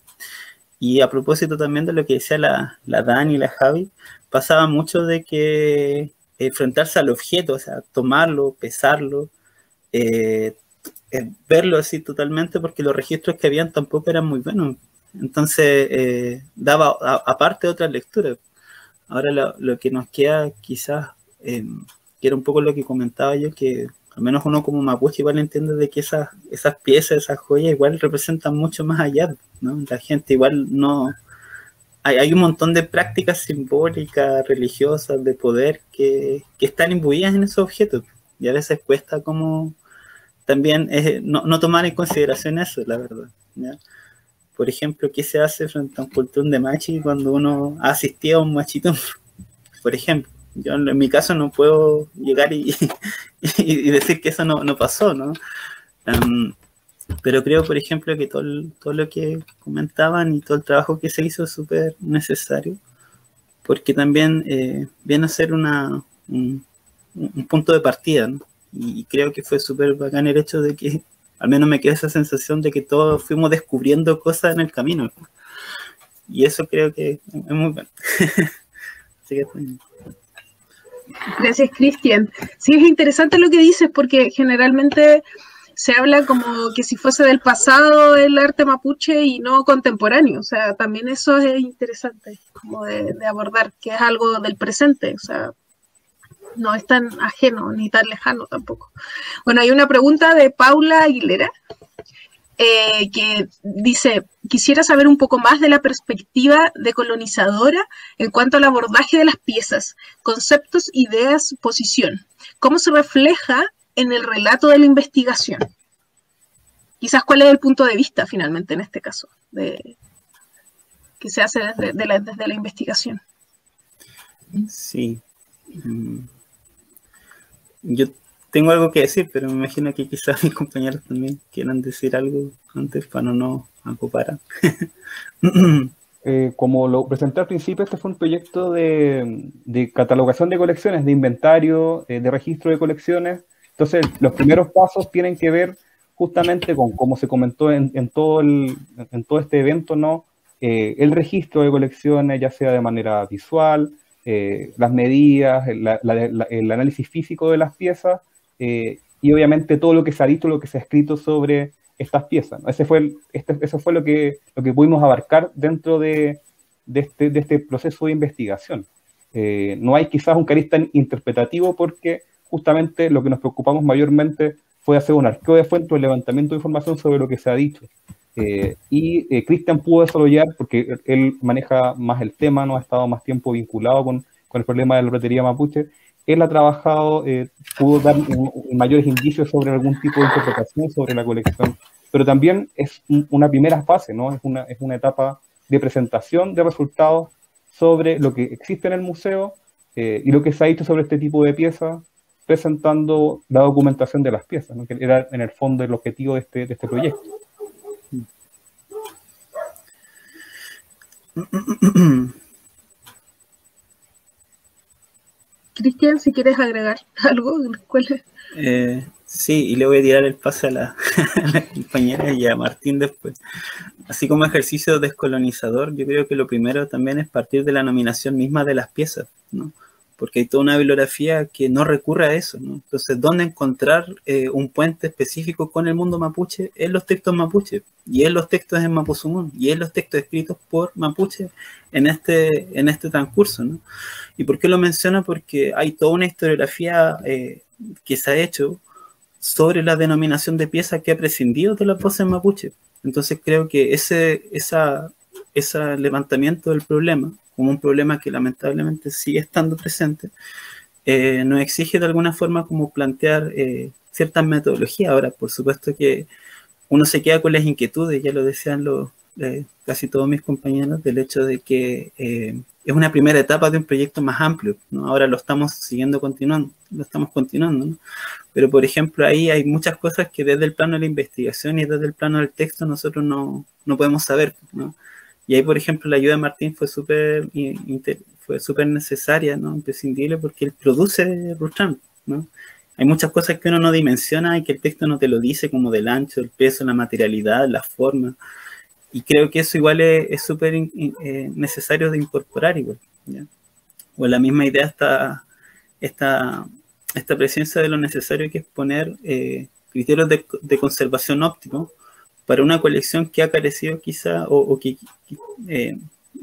Y a propósito también de lo que decía la Dani y la Javi, pasaba mucho de que enfrentarse al objeto, o sea, tomarlo, pesarlo, verlo así totalmente, porque los registros que habían tampoco eran muy buenos. Entonces daba aparte otras lecturas. Ahora lo que nos queda quizás, que era un poco lo que comentaba yo, que al menos uno como mapuche igual entiende de que esas piezas, esas joyas igual representan mucho más allá, ¿no? La gente igual no... Hay un montón de prácticas simbólicas, religiosas, de poder que están imbuidas en esos objetos, y a veces cuesta como también no tomar en consideración eso, la verdad, ¿ya? Por ejemplo, ¿qué se hace frente a un cultún de machi cuando uno ha asistido a un machito? Por ejemplo, yo en mi caso no puedo llegar y decir que eso no pasó, ¿no? Pero creo, por ejemplo, que todo lo que comentaban y todo el trabajo que se hizo es súper necesario, porque también viene a ser un punto de partida, ¿no? Y creo que fue súper bacán el hecho de que al menos me queda esa sensación de que todos fuimos descubriendo cosas en el camino. Y eso creo que es muy bueno. Así que... Gracias, Cristian. Sí, es interesante lo que dices, porque generalmente se habla como que si fuese del pasado el arte mapuche y no contemporáneo. O sea, también eso es interesante como de abordar, que es algo del presente. O sea, no es tan ajeno ni tan lejano tampoco. Bueno, hay una pregunta de Paula Aguilera que dice: quisiera saber un poco más de la perspectiva decolonizadora en cuanto al abordaje de las piezas, conceptos, ideas, posición. ¿Cómo se refleja en el relato de la investigación? Quizás cuál es el punto de vista finalmente en este caso, que se hace desde la investigación. Sí. Yo tengo algo que decir, pero me imagino que quizás mis compañeros también quieran decir algo antes para no ocupar. Como lo presenté al principio, este fue un proyecto de catalogación de colecciones, de inventario, de registro de colecciones. Entonces, los primeros pasos tienen que ver justamente con, como se comentó en todo este evento, ¿no? El registro de colecciones, ya sea de manera visual, las medidas, el análisis físico de las piezas, y obviamente todo lo que se ha dicho, lo que se ha escrito sobre estas piezas, ¿no? Eso fue lo que pudimos abarcar dentro de este proceso de investigación. No hay quizás un cariz tan interpretativo, porque justamente lo que nos preocupamos mayormente fue hacer un arqueo de fuentes, un levantamiento de información sobre lo que se ha dicho. Y Cristian pudo desarrollar, porque él maneja más el tema, no ha estado más tiempo vinculado con el problema de la platería mapuche. Él ha trabajado, pudo dar mayores indicios sobre algún tipo de interpretación sobre la colección, pero también es una primera fase, ¿no? Es una etapa de presentación de resultados sobre lo que existe en el museo y lo que se ha dicho sobre este tipo de piezas, presentando la documentación de las piezas, ¿no? Que era en el fondo el objetivo de este proyecto. Cristian, si quieres agregar algo. Sí, y le voy a tirar el pase a la compañera y a Martín después. Así como ejercicio descolonizador, yo creo que lo primero también es partir de la nominación misma de las piezas, ¿no? Porque hay toda una bibliografía que no recurre a eso, ¿no? Entonces, ¿dónde encontrar un puente específico con el mundo mapuche? En los textos mapuche, y en los textos en Mapuzungún, y en los textos escritos por mapuche en este transcurso, ¿no? ¿Y por qué lo menciono? Porque hay toda una historiografía que se ha hecho sobre la denominación de pieza que ha prescindido de las voces mapuche. Entonces creo que ese levantamiento del problema, como un problema que lamentablemente sigue estando presente, nos exige de alguna forma como plantear ciertas metodologías. Ahora, por supuesto que uno se queda con las inquietudes, ya lo decían casi todos mis compañeros, del hecho de que es una primera etapa de un proyecto más amplio, ¿no? Ahora lo estamos continuando, ¿no? Pero, por ejemplo, ahí hay muchas cosas que desde el plano de la investigación y desde el plano del texto nosotros no podemos saber, ¿no? Y ahí, por ejemplo, la ayuda de Martín fue súper necesaria, ¿no? Imprescindible, porque él produce Ruchan, ¿no? Hay muchas cosas que uno no dimensiona y que el texto no te lo dice, como del ancho, el peso, la materialidad, la forma. Y creo que eso igual es súper necesario de incorporar igual, ¿ya? O la misma idea está esta presencia de lo necesario que es poner criterios de conservación óptimo para una colección que ha carecido quizá o que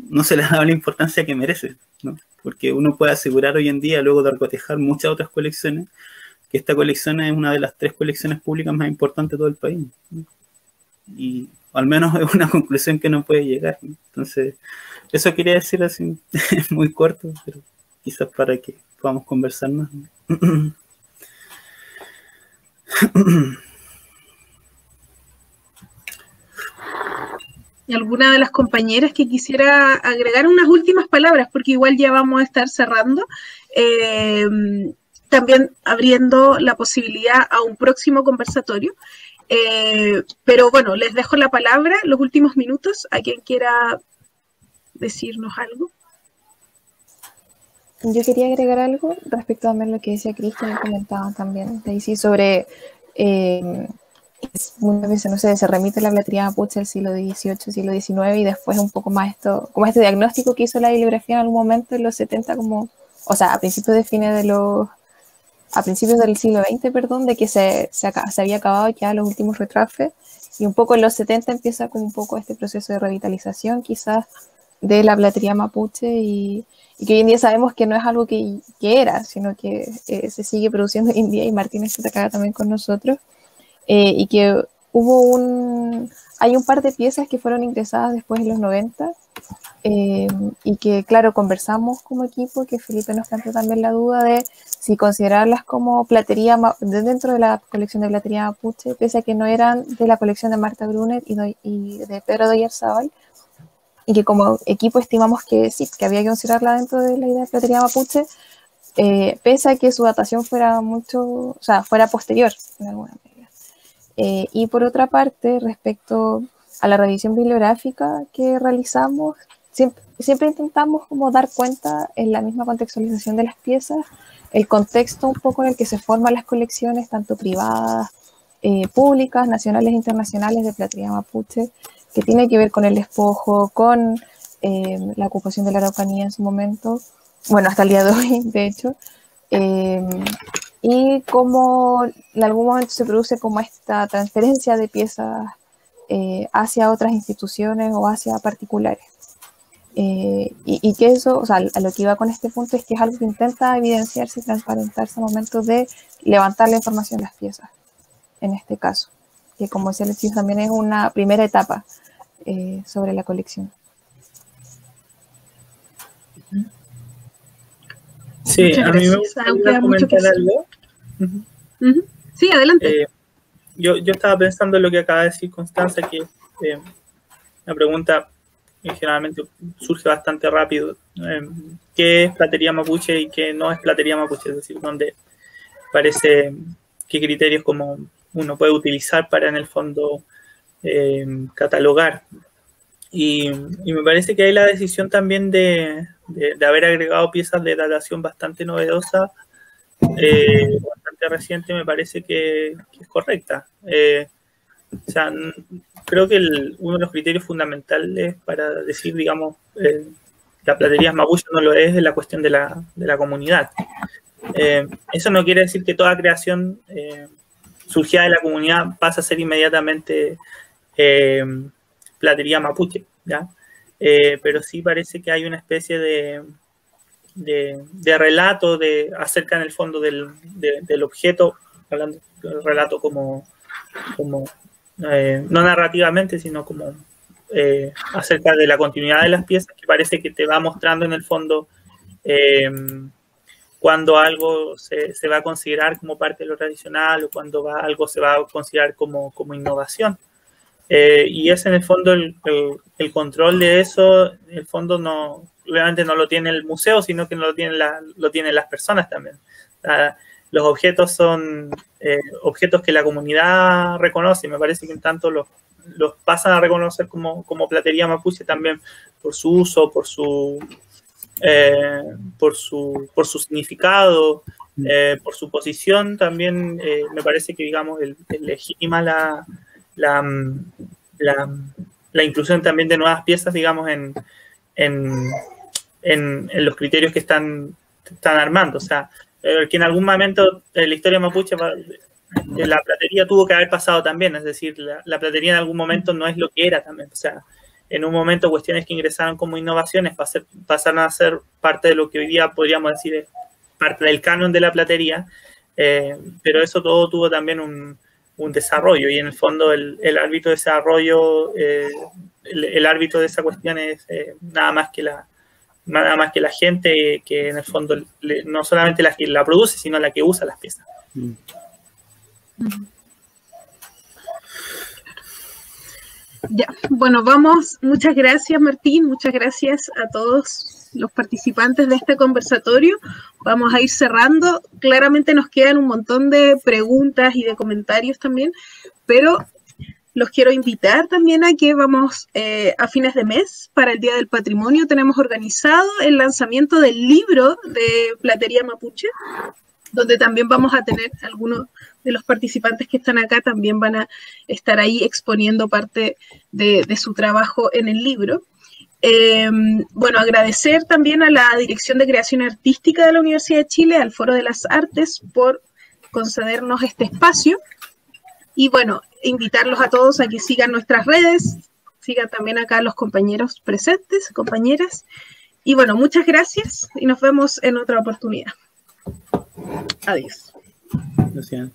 no se le ha dado la importancia que merece, ¿no? Porque uno puede asegurar hoy en día, luego de recotejar muchas otras colecciones, que esta colección es una de las 3 colecciones públicas más importantes de todo el país, ¿no? Y al menos es una conclusión que no puede llegar, ¿no? Entonces, eso quería decir así, muy corto, pero quizás para que podamos conversar más, ¿no? ¿Y alguna de las compañeras que quisiera agregar unas últimas palabras? Porque igual ya vamos a estar cerrando. También abriendo la posibilidad a un próximo conversatorio. Pero bueno, les dejo la palabra, los últimos minutos, a quien quiera decirnos algo. Yo quería agregar algo respecto a lo que decía Cristian y comentaba también, Daisy, sobre muchas veces, no sé, se remite la platería mapuche del siglo XVIII, siglo XIX, y después un poco más como este diagnóstico que hizo la bibliografía en algún momento en los 70, como o sea, a principios del siglo XX, perdón, de que se había acabado ya los últimos retrafes, y un poco en los 70 empieza como un poco este proceso de revitalización quizás de la platería mapuche, y que hoy en día sabemos que no es algo que era, sino que se sigue produciendo hoy en día, y Martínez está acá también con nosotros, y que hay un par de piezas que fueron ingresadas después en los 90, y que, claro, conversamos como equipo, que Felipe nos planteó también la duda de si considerarlas como platería dentro de la colección de platería mapuche, pese a que no eran de la colección de Marta Brunet y de Pedro Doyarzábal, y que como equipo estimamos que sí, que había que considerarla dentro de la idea de platería mapuche, pese a que su datación fuera posterior en alguna medida. Y por otra parte, respecto a la revisión bibliográfica que realizamos, siempre intentamos como dar cuenta en la misma contextualización de las piezas, el contexto un poco en el que se forman las colecciones, tanto privadas, públicas, nacionales e internacionales de platería mapuche, que tiene que ver con el despojo, con la ocupación de la Araucanía en su momento, bueno, hasta el día de hoy, de hecho, y cómo en algún momento se produce como esta transferencia de piezas hacia otras instituciones o hacia particulares. Y que eso, o sea, a lo que iba con este punto es que es algo que intenta evidenciarse y transparentarse al momento de levantar la información de las piezas, en este caso, que como decía Alexis, también es una primera etapa sobre la colección. Sí, a mí me gustaría comentar algo. Sí, adelante. Yo estaba pensando en lo que acaba de decir Constanza, que la pregunta generalmente surge bastante rápido. ¿Qué es platería mapuche y qué no es platería mapuche? Es decir, donde parece qué criterios como uno puede utilizar para en el fondo catalogar. Y me parece que hay la decisión también de haber agregado piezas de datación bastante novedosa, bastante reciente, me parece que es correcta. O sea, creo que uno de los criterios fundamentales para decir, digamos, la platería mapuche no lo es la cuestión de la comunidad. Eso no quiere decir que toda creación surgida de la comunidad pasa a ser inmediatamente platería mapuche, ¿ya? Pero sí parece que hay una especie de relato acerca en el fondo del objeto, hablando del relato como no narrativamente, sino como acerca de la continuidad de las piezas, que parece que te va mostrando en el fondo cuando algo se va a considerar como parte de lo tradicional o cuando algo se va a considerar como innovación. Y es en el fondo el control de eso, en el fondo obviamente no lo tiene el museo, sino que lo tienen las personas también. Los objetos son objetos que la comunidad reconoce, y me parece que en tanto los pasan a reconocer como platería mapuche también por su uso, por su significado, por su posición también. Me parece que, digamos, legitima la inclusión también de nuevas piezas, digamos, en los criterios que están armando. O sea, que en algún momento en la historia mapuche la platería tuvo que haber pasado también, es decir, la platería en algún momento no es lo que era también. O sea, en un momento cuestiones que ingresaron como innovaciones pasaron a ser parte de lo que hoy día podríamos decir es parte del canon de la platería, pero eso todo tuvo también un desarrollo, y en el fondo el árbitro de desarrollo, el árbitro de esa cuestión es nada más que la gente que en el fondo no solamente la que la produce, sino la que usa las piezas. Ya, bueno, vamos. Muchas gracias, Martín. Muchas gracias a todos los participantes de este conversatorio. Vamos a ir cerrando. Claramente nos quedan un montón de preguntas y de comentarios también, pero los quiero invitar también a que vamos a fines de mes, para el Día del Patrimonio, tenemos organizado el lanzamiento del libro de Platería Mapuche, donde también vamos a tener algunos de los participantes que están acá, también van a estar ahí exponiendo parte de su trabajo en el libro. Bueno, agradecer también a la Dirección de Creación Artística de la Universidad de Chile, al Foro de las Artes, por concedernos este espacio. Y bueno, invitarlos a todos a que sigan nuestras redes, sigan también acá a los compañeros presentes, compañeras. Y bueno, muchas gracias y nos vemos en otra oportunidad. Adiós. Gracias.